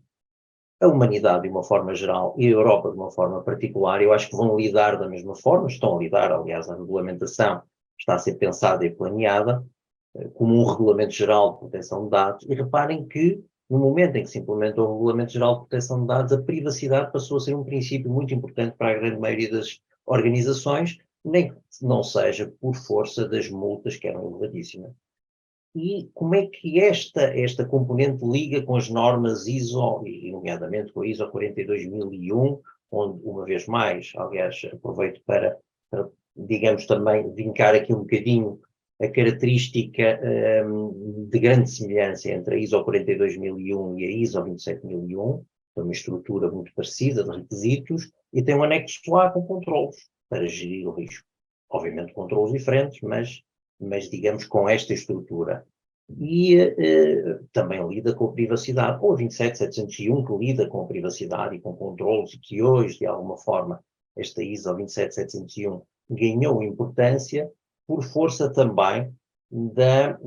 a humanidade de uma forma geral e a Europa de uma forma particular, eu acho que vão lidar da mesma forma, estão a lidar, aliás, a regulamentação está a ser pensada e planeada como um regulamento geral de proteção de dados, e reparem que no momento em que se implementou o regulamento geral de proteção de dados, a privacidade passou a ser um princípio muito importante para a grande maioria das organizações, nem que não seja por força das multas que eram elevadíssimas. E como é que esta componente liga com as normas ISO, e nomeadamente com a ISO 42001, onde, uma vez mais, aliás, aproveito para digamos, também vincar aqui um bocadinho a característica de grande semelhança entre a ISO 42001 e a ISO 27001, tem uma estrutura muito parecida de requisitos, e tem um anexo lá com controlos para gerir o risco. Obviamente controlos diferentes, mas digamos com esta estrutura. E também lida com a privacidade, ou a 27701 que lida com a privacidade e com controlos, e que hoje, de alguma forma, esta ISO 27701 ganhou importância por força também da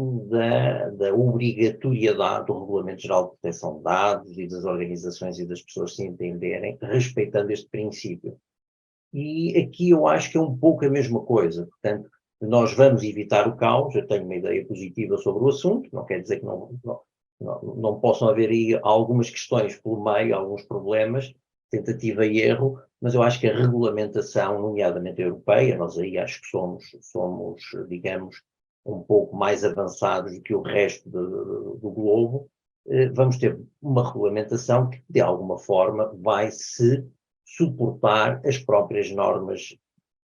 obrigatoriedade do Regulamento Geral de Proteção de Dados e das organizações e das pessoas se entenderem, respeitando este princípio. E aqui eu acho que é um pouco a mesma coisa. Portanto, nós vamos evitar o caos. Eu tenho uma ideia positiva sobre o assunto, não quer dizer que não possam haver aí algumas questões pelo meio, alguns problemas, tentativa e erro, mas eu acho que a regulamentação, nomeadamente europeia, nós aí acho que somos digamos, um pouco mais avançados do que o resto do globo, vamos ter uma regulamentação que, de alguma forma, vai se suportar as próprias normas de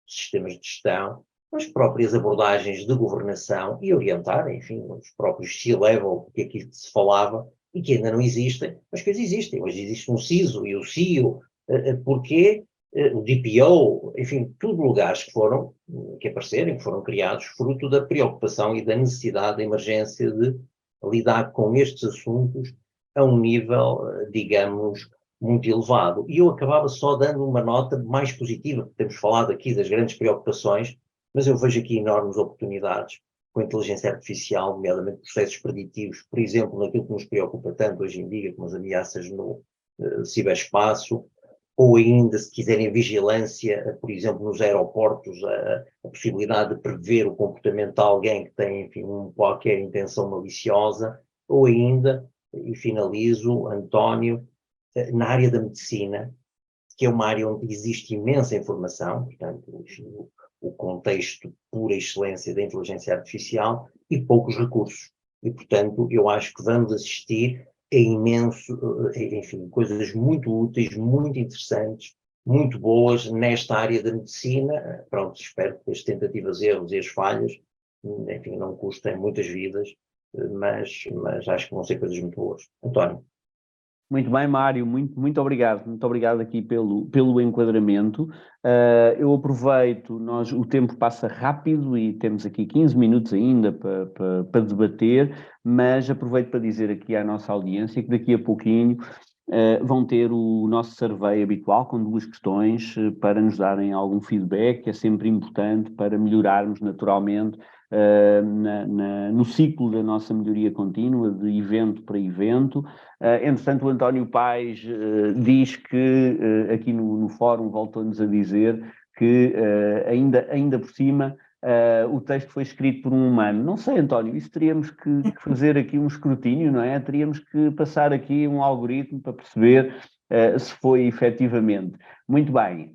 sistemas de gestão, as próprias abordagens de governação e orientar, enfim, os próprios C-level, que aqui se falava, e que ainda não existem, mas que existem. Hoje existe um CISO e o CIO, porque o DPO, enfim, tudo lugares que apareceram, que foram criados, fruto da preocupação e da necessidade da emergência de lidar com estes assuntos a um nível, digamos, muito elevado. E eu acabava só dando uma nota mais positiva, porque temos falado aqui das grandes preocupações, mas eu vejo aqui enormes oportunidades com a inteligência artificial, nomeadamente processos preditivos, por exemplo, naquilo que nos preocupa tanto hoje em dia, como as ameaças no ciberespaço, ou ainda, se quiserem, vigilância, por exemplo, nos aeroportos, a possibilidade de prever o comportamento de alguém que tem, enfim, qualquer intenção maliciosa, ou ainda, e finalizo, António, na área da medicina, que é uma área onde existe imensa informação, portanto, o contexto pura excelência da inteligência artificial e poucos recursos. E, portanto, eu acho que vamos assistir a enfim, coisas muito úteis, muito interessantes, muito boas nesta área da medicina. Pronto, espero que as tentativas, erros e as falhas, enfim, não custem muitas vidas, mas acho que vão ser coisas muito boas. António. Muito bem, Mário, muito obrigado aqui pelo enquadramento. Eu aproveito, o tempo passa rápido e temos aqui 15 minutos ainda para debater, mas aproveito para dizer aqui à nossa audiência que daqui a pouquinho vão ter o nosso survey habitual com 2 questões para nos darem algum feedback, que é sempre importante para melhorarmos naturalmente no ciclo da nossa melhoria contínua, de evento para evento. Entretanto, o António Paes diz que, aqui no fórum, voltou-nos a dizer que ainda por cima o texto foi escrito por um humano. Não sei, António, isso teríamos que fazer aqui um escrutínio, não é? Teríamos que passar aqui um algoritmo para perceber se foi efetivamente. Muito bem.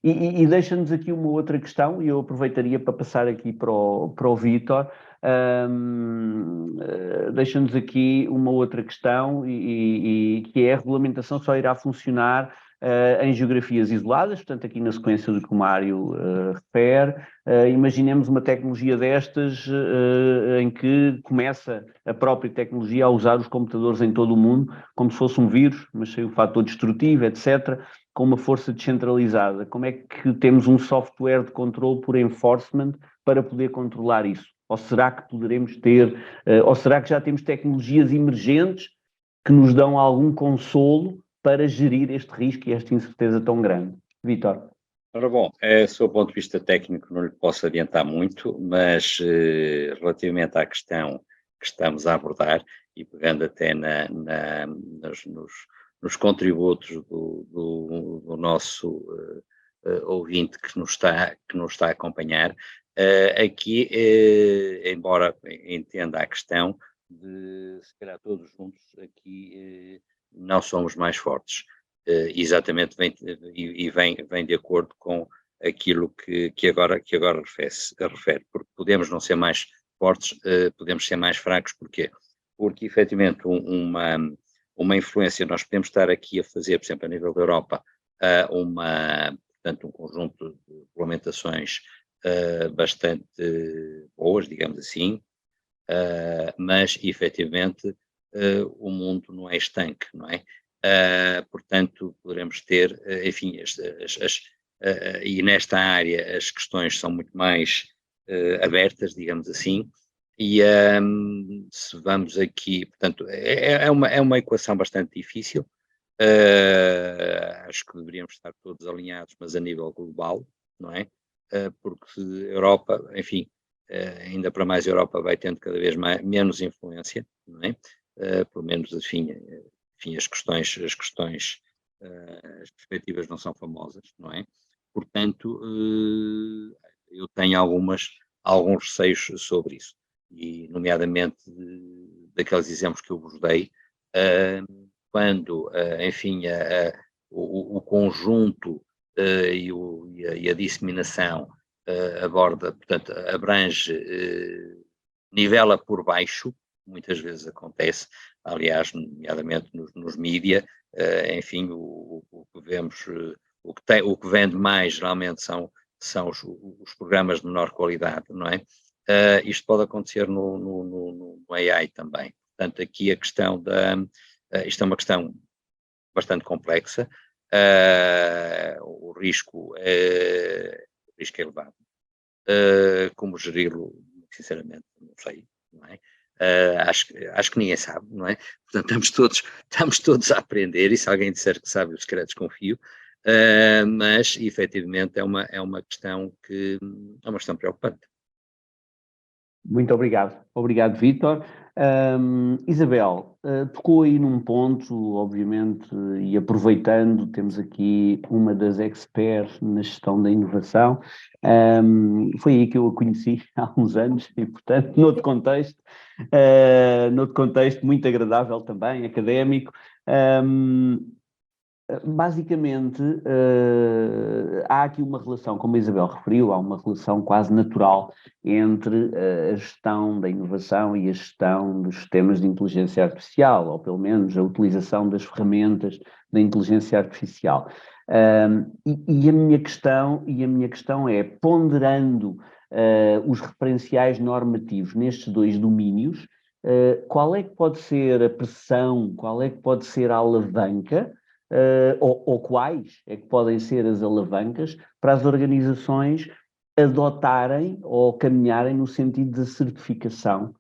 E deixa-nos aqui uma outra questão, e eu aproveitaria para passar aqui para o Vítor. Deixa-nos aqui uma outra questão, que é: a regulamentação só irá funcionar em geografias isoladas, portanto, aqui na sequência do que o Mário refere. Imaginemos uma tecnologia destas em que começa a própria tecnologia a usar os computadores em todo o mundo, como se fosse um vírus, mas sem o fator destrutivo, etc., com uma força descentralizada. Como é que temos um software de controle por enforcement para poder controlar isso? Ou será que poderemos ter, ou será que já temos tecnologias emergentes que nos dão algum consolo para gerir este risco e esta incerteza tão grande? Vítor. Ora bom, sob o ponto de vista técnico não lhe posso adiantar muito, mas relativamente à questão que estamos a abordar, e pegando até nos contributos do nosso ouvinte que nos está a acompanhar, aqui, embora entenda a questão de, se calhar todos juntos aqui, não somos mais fortes. Exatamente, vem de acordo com aquilo que agora refere, porque podemos não ser mais fortes, podemos ser mais fracos. Porquê? Porque, efetivamente, uma influência, nós podemos estar aqui a fazer, por exemplo, a nível da Europa, portanto, um conjunto de regulamentações bastante boas, digamos assim, mas, efetivamente, o mundo não é estanque, não é? Portanto, poderemos ter, enfim, e nesta área as questões são muito mais abertas, digamos assim, e se vamos aqui, portanto, é uma equação bastante difícil. Acho que deveríamos estar todos alinhados, mas a nível global, não é? Porque a Europa, enfim, ainda para mais a Europa vai tendo cada vez menos influência, não é? Pelo menos, enfim, as perspectivas não são famosas, não é? Portanto, eu tenho alguns receios sobre isso, e nomeadamente daqueles exemplos que eu vos dei, quando, enfim, o conjunto e a disseminação aborda, portanto, abrange, nivela por baixo, muitas vezes acontece, aliás, nomeadamente nos mídia, enfim, o que vemos, o que vende mais geralmente são os programas de menor qualidade, não é? Isto pode acontecer no AI também. Portanto, aqui a questão isto é uma questão bastante complexa, o risco é elevado. Como geri-lo, sinceramente, não sei, não é? Acho que ninguém sabe, não é? Portanto, estamos todos a aprender, e se alguém disser que sabe, eu se calhar desconfio, mas efetivamente é uma questão preocupante. Muito obrigado. Obrigado, Vítor. Isabel, tocou aí num ponto, obviamente, e aproveitando, temos aqui uma das experts na gestão da inovação. Foi aí que eu a conheci há uns anos, e, portanto, noutro contexto muito agradável também, académico. Basicamente, há aqui uma relação, como a Isabel referiu, há uma relação quase natural entre a gestão da inovação e a gestão dos sistemas de inteligência artificial, ou pelo menos a utilização das ferramentas da inteligência artificial. E a minha questão é, ponderando os referenciais normativos nestes 2 domínios, qual é que pode ser a pressão, qual é que pode ser a alavanca, ou quais é que podem ser as alavancas para as organizações adotarem ou caminharem no sentido de certificação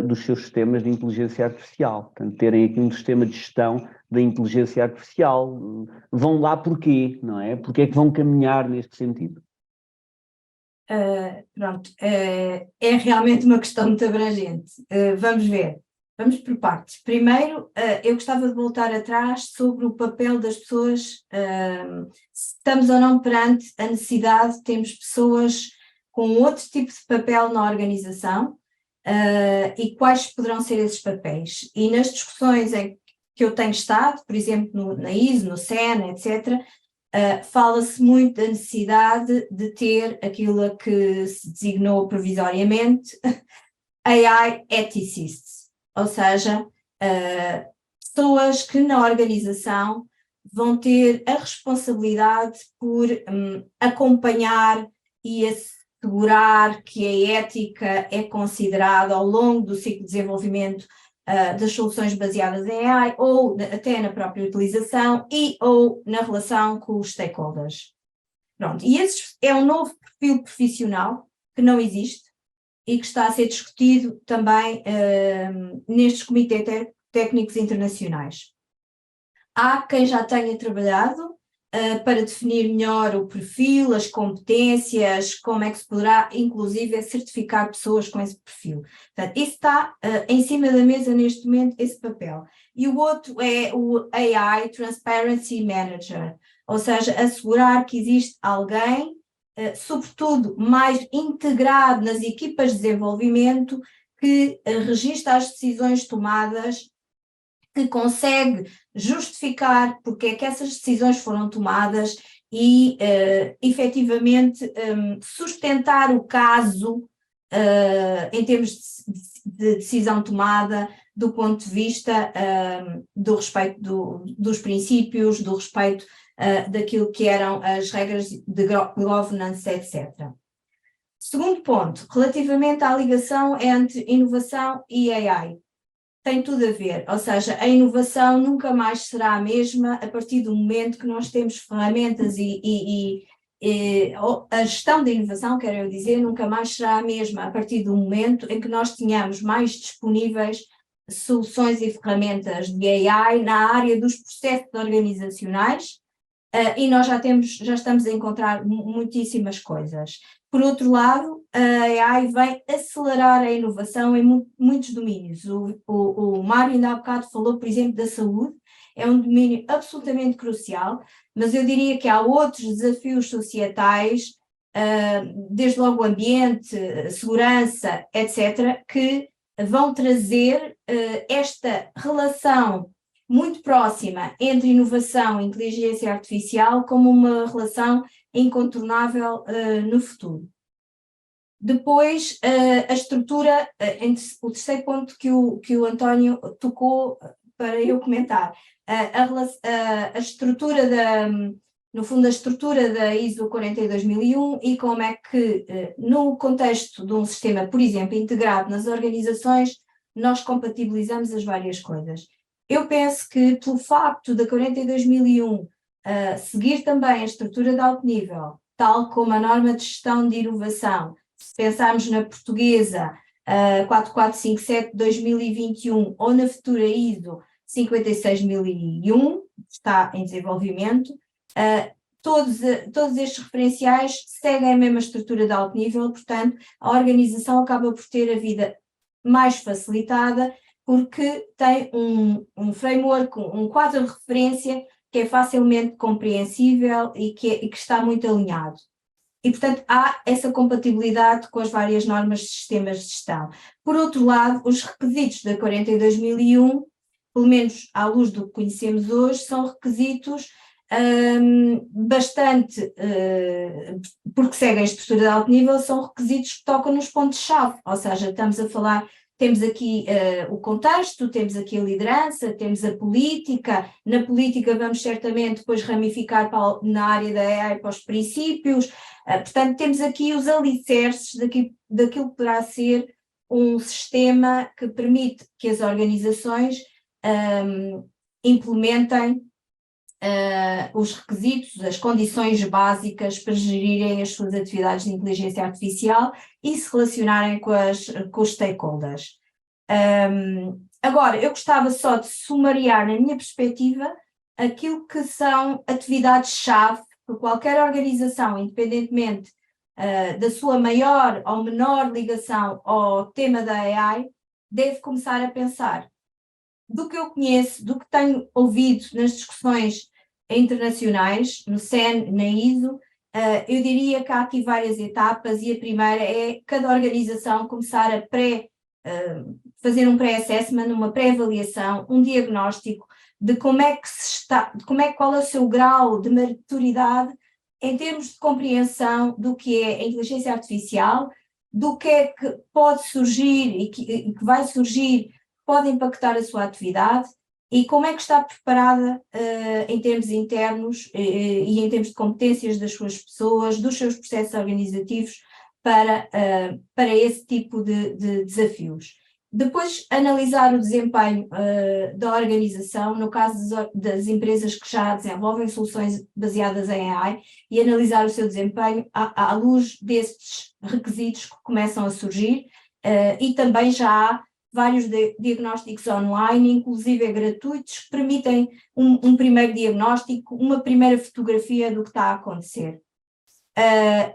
dos seus sistemas de inteligência artificial. Portanto, terem aqui um sistema de gestão da inteligência artificial. Vão lá porquê, não é? Porque é que vão caminhar neste sentido? Pronto, é realmente uma questão muito abrangente. Vamos ver, vamos por partes. Primeiro, eu gostava de voltar atrás sobre o papel das pessoas, se estamos ou não perante a necessidade de termos pessoas com outro tipo de papel na organização, e quais poderão ser esses papéis. E nas discussões em que eu tenho estado, por exemplo, na ISO, no SEN, etc., fala-se muito da necessidade de ter aquilo a que se designou provisoriamente AI ethicists, ou seja, pessoas que na organização vão ter a responsabilidade por acompanhar e assegurar que a ética é considerada ao longo do ciclo de desenvolvimento das soluções baseadas em AI, ou até na própria utilização ou na relação com os stakeholders. Pronto, e esse é um novo perfil profissional que não existe e que está a ser discutido também nestes comitês técnicos internacionais. Há quem já tenha trabalhado para definir melhor o perfil, as competências, como é que se poderá, inclusive, certificar pessoas com esse perfil. Portanto, isso está em cima da mesa neste momento, esse papel. E o outro é o AI Transparency Manager, ou seja, assegurar que existe alguém, sobretudo mais integrado nas equipas de desenvolvimento, que registra as decisões tomadas, que consegue justificar porque é que essas decisões foram tomadas e, efetivamente, sustentar o caso em termos de decisão tomada do ponto de vista do respeito dos princípios, do respeito daquilo que eram as regras de governance, etc. Segundo ponto, relativamente à ligação entre inovação e AI. Tem tudo a ver, ou seja, a inovação nunca mais será a mesma a partir do momento que nós temos ferramentas e a gestão da inovação, quero eu dizer, nunca mais será a mesma a partir do momento em que nós tenhamos mais disponíveis soluções e ferramentas de AI na área dos processos organizacionais, e nós já estamos a encontrar muitíssimas coisas. Por outro lado, a AI vem acelerar a inovação em muitos domínios. O Mário ainda há bocado falou, por exemplo, da saúde, é um domínio absolutamente crucial, mas eu diria que há outros desafios societais, desde logo o ambiente, segurança, etc., que vão trazer esta relação muito próxima entre inovação e inteligência artificial como uma relação incontornável no futuro. Depois, a estrutura, o terceiro ponto que o António tocou para eu comentar, a estrutura no fundo, a estrutura da ISO 42001 e como é que, no contexto de um sistema, por exemplo, integrado nas organizações, nós compatibilizamos as várias coisas. Eu penso que, pelo facto da 42001 seguir também a estrutura de alto nível, tal como a norma de gestão de inovação, se pensarmos na portuguesa 4457-2021 ou na futura ISO 56001, está em desenvolvimento, todos estes referenciais seguem a mesma estrutura de alto nível, portanto, a organização acaba por ter a vida mais facilitada, porque tem um framework, um quadro de referência que é facilmente compreensível e que está muito alinhado. E, portanto, há essa compatibilidade com as várias normas de sistemas de gestão. Por outro lado, os requisitos da 42001, pelo menos à luz do que conhecemos hoje, são requisitos bastante, porque seguem a estrutura de alto nível, são requisitos que tocam nos pontos-chave, ou seja, estamos a falar, temos aqui o contexto, temos aqui a liderança, temos a política, na política vamos certamente depois ramificar na área da AI para os princípios, portanto temos aqui os alicerces daquilo que poderá ser um sistema que permite que as organizações implementem os requisitos, as condições básicas para gerirem as suas atividades de inteligência artificial e se relacionarem com os stakeholders. Agora, eu gostava só de sumariar, na minha perspectiva, aquilo que são atividades-chave que qualquer organização, independentemente da sua maior ou menor ligação ao tema da AI, deve começar a pensar. Do que eu conheço, do que tenho ouvido nas discussões internacionais, no CEN, na ISO, eu diria que há aqui várias etapas, e a primeira é cada organização começar a fazer um pré-assessment, uma pré-avaliação, um diagnóstico de como é que qual é o seu grau de maturidade em termos de compreensão do que é a inteligência artificial, do que é que pode surgir e que vai surgir, pode impactar a sua atividade, e como é que está preparada em termos internos e em termos de competências das suas pessoas, dos seus processos organizativos para esse tipo de desafios. Depois, analisar o desempenho da organização, no caso das empresas que já desenvolvem soluções baseadas em AI, e analisar o seu desempenho à luz destes requisitos que começam a surgir, e também já há vários diagnósticos online, inclusive gratuitos, que permitem um primeiro diagnóstico, uma primeira fotografia do que está a acontecer.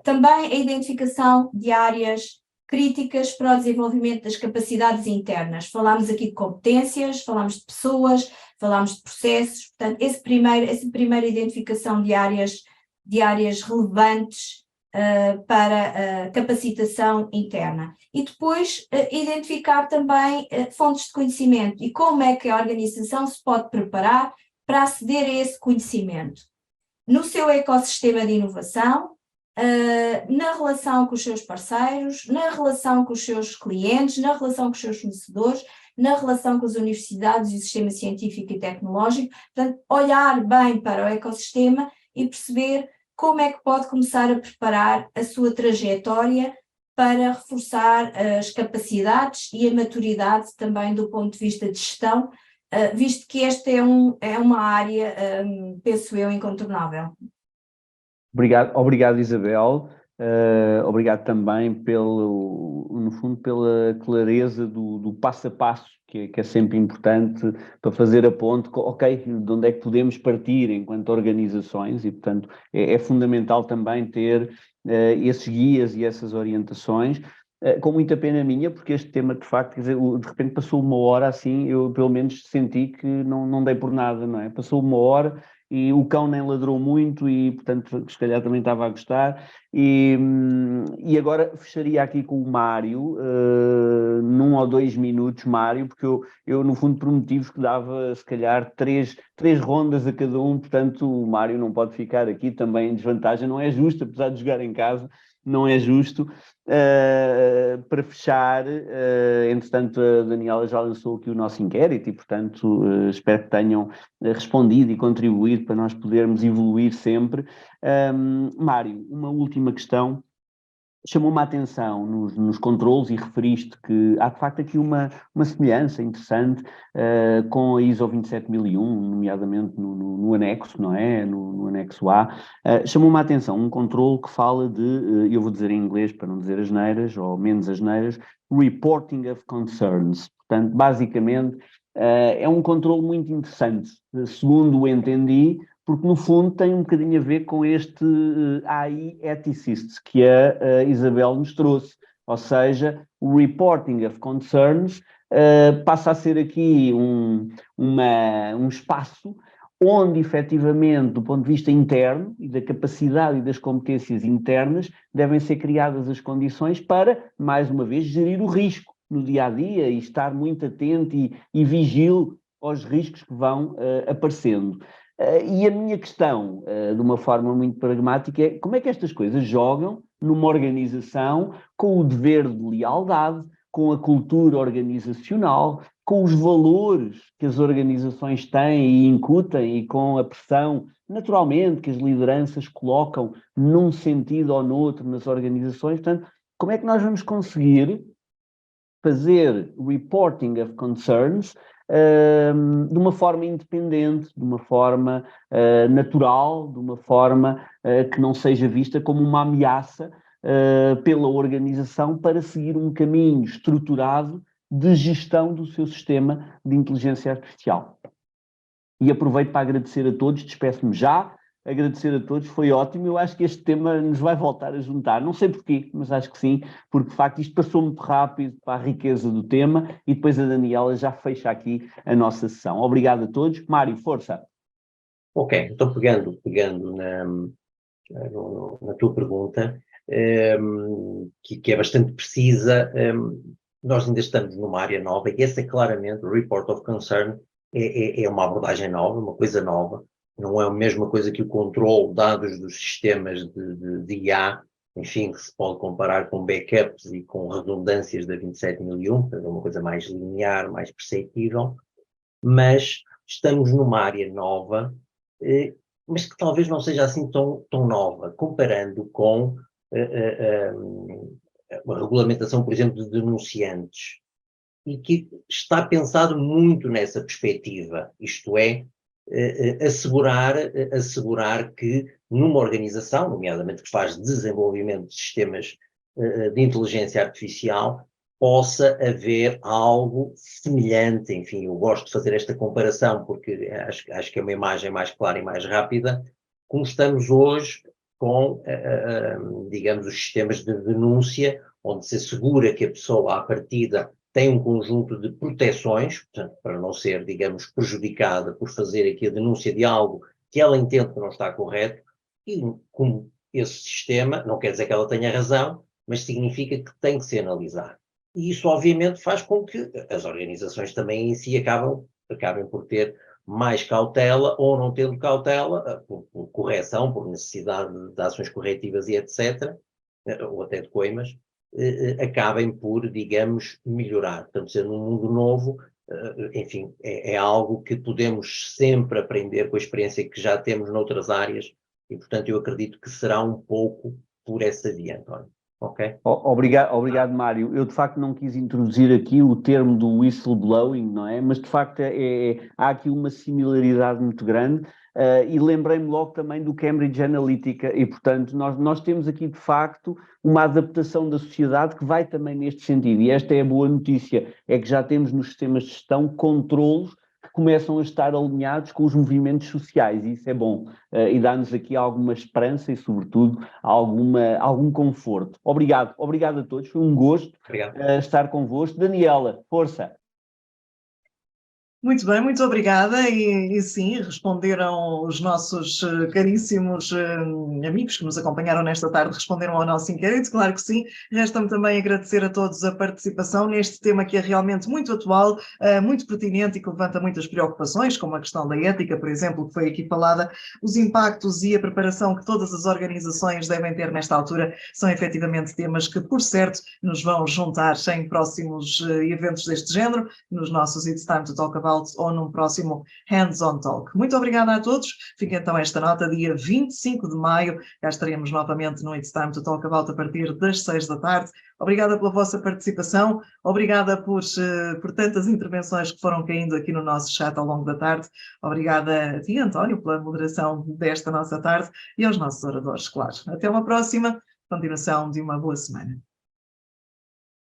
Também a identificação de áreas críticas para o desenvolvimento das capacidades internas. Falámos aqui de competências, falámos de pessoas, falámos de processos, portanto, essa primeira identificação de áreas relevantes para a capacitação interna. E depois identificar também fontes de conhecimento e como é que a organização se pode preparar para aceder a esse conhecimento. No seu ecossistema de inovação, na relação com os seus parceiros, na relação com os seus clientes, na relação com os seus fornecedores, na relação com as universidades e o sistema científico e tecnológico. Portanto, olhar bem para o ecossistema e perceber como é que pode começar a preparar a sua trajetória para reforçar as capacidades e a maturidade também do ponto de vista de gestão, visto que esta é uma área, penso eu, incontornável. Obrigado, Isabel. Obrigado também no fundo, pela clareza do passo a passo, que é sempre importante para fazer a ponte, ok, de onde é que podemos partir enquanto organizações, e portanto é fundamental também ter esses guias e essas orientações, com muita pena minha, porque este tema de facto, quer dizer, de repente passou uma hora assim, eu pelo menos senti que não dei por nada, não é? Passou uma hora e o cão nem ladrou muito e, portanto, se calhar também estava a gostar. E agora fecharia aqui com o Mário, num ou 2 minutos, Mário, porque eu no fundo, por motivos que dava, se calhar, três rondas a cada um, portanto, o Mário não pode ficar aqui também em desvantagem, não é justo, apesar de jogar em casa, não é justo. Para fechar, entretanto, a Daniela já lançou aqui o nosso inquérito e, portanto, espero que tenham respondido e contribuído para nós podermos evoluir sempre. Mário, uma última questão. Chamou-me a atenção nos controles, e referiste que há de facto aqui uma semelhança interessante com a ISO 27001, nomeadamente no anexo, não é? No anexo A. Chamou-me a atenção um controle que fala de, eu vou dizer em inglês para não dizer asneiras, ou menos asneiras, Reporting of Concerns. Portanto, basicamente, é um controle muito interessante, segundo o entendi, porque no fundo tem um bocadinho a ver com este AI ethicist que a Isabel nos trouxe, ou seja, o Reporting of Concerns passa a ser aqui um espaço onde, efetivamente, do ponto de vista interno e da capacidade e das competências internas, devem ser criadas as condições para, mais uma vez, gerir o risco no dia-a-dia e estar muito atento e vigil aos riscos que vão aparecendo. E a minha questão, de uma forma muito pragmática, é como é que estas coisas jogam numa organização com o dever de lealdade, com a cultura organizacional, com os valores que as organizações têm e incutem e com a pressão, naturalmente, que as lideranças colocam num sentido ou noutro nas organizações. Portanto, como é que nós vamos conseguir fazer reporting of concerns de uma forma independente, de uma forma natural, de uma forma que não seja vista como uma ameaça pela organização para seguir um caminho estruturado de gestão do seu sistema de inteligência artificial. E aproveito para agradecer a todos, despeço-me já, agradecer a todos, foi ótimo. Eu acho que este tema nos vai voltar a juntar, não sei porquê, mas acho que sim, porque de facto isto passou muito rápido para a riqueza do tema e depois a Daniela já fecha aqui a nossa sessão. Obrigado a todos. Mário, força. Ok, então pegando na tua pergunta, que é bastante precisa, nós ainda estamos numa área nova e essa é claramente, o Report of Concern, é uma abordagem nova, uma coisa nova, não é a mesma coisa que o controle de dados dos sistemas de IA, enfim, que se pode comparar com backups e com redundâncias da 27001, é uma coisa mais linear, mais perceptível, mas estamos numa área nova, mas que talvez não seja assim tão nova, comparando com uma regulamentação, por exemplo, de denunciantes, e que está pensado muito nessa perspectiva, isto é, assegurar que numa organização, nomeadamente que faz desenvolvimento de sistemas de inteligência artificial, possa haver algo semelhante, enfim, eu gosto de fazer esta comparação porque acho que é uma imagem mais clara e mais rápida, como estamos hoje com, digamos, os sistemas de denúncia, onde se assegura que a pessoa, à partida, tem um conjunto de proteções, portanto, para não ser, digamos, prejudicada por fazer aqui a denúncia de algo que ela entende que não está correto, e como esse sistema, não quer dizer que ela tenha razão, mas significa que tem que ser analisado. E isso, obviamente, faz com que as organizações também em si acabem por ter mais cautela, ou não tendo cautela, por correção, por necessidade de ações corretivas e etc., ou até de coimas, acabem por, digamos, melhorar. Portanto, sendo um mundo novo, enfim, é algo que podemos sempre aprender com a experiência que já temos noutras áreas e, portanto, eu acredito que será um pouco por essa via, António. Ok? Obrigado, Mário. Eu, de facto, não quis introduzir aqui o termo do whistleblowing, não é? Mas, de facto, há aqui uma similaridade muito grande. E lembrei-me logo também do Cambridge Analytica e, portanto, nós temos aqui, de facto, uma adaptação da sociedade que vai também neste sentido. E esta é a boa notícia, é que já temos nos sistemas de gestão controlos que começam a estar alinhados com os movimentos sociais, e isso é bom. E dá-nos aqui alguma esperança e, sobretudo, algum conforto. Obrigado a todos, foi um gosto estar convosco. Daniela, força! Muito bem, muito obrigada. E sim, responderam os nossos caríssimos amigos que nos acompanharam nesta tarde, responderam ao nosso inquérito, claro que sim. Resta-me também agradecer a todos a participação neste tema que é realmente muito atual, muito pertinente e que levanta muitas preocupações, como a questão da ética, por exemplo, que foi aqui falada. Os impactos e a preparação que todas as organizações devem ter nesta altura são efetivamente temas que, por certo, nos vão juntar em próximos eventos deste género, nos nossos It's Time to Talk About ou num próximo Hands-on Talk. Muito obrigada a todos. Fica então esta nota, dia 25 de maio. Cá estaremos novamente no It's Time to Talk About a partir das 6 da tarde. Obrigada pela vossa participação. Obrigada por tantas intervenções que foram caindo aqui no nosso chat ao longo da tarde. Obrigada a ti, António, pela moderação desta nossa tarde e aos nossos oradores, claro. Até uma próxima. Continuação de uma boa semana.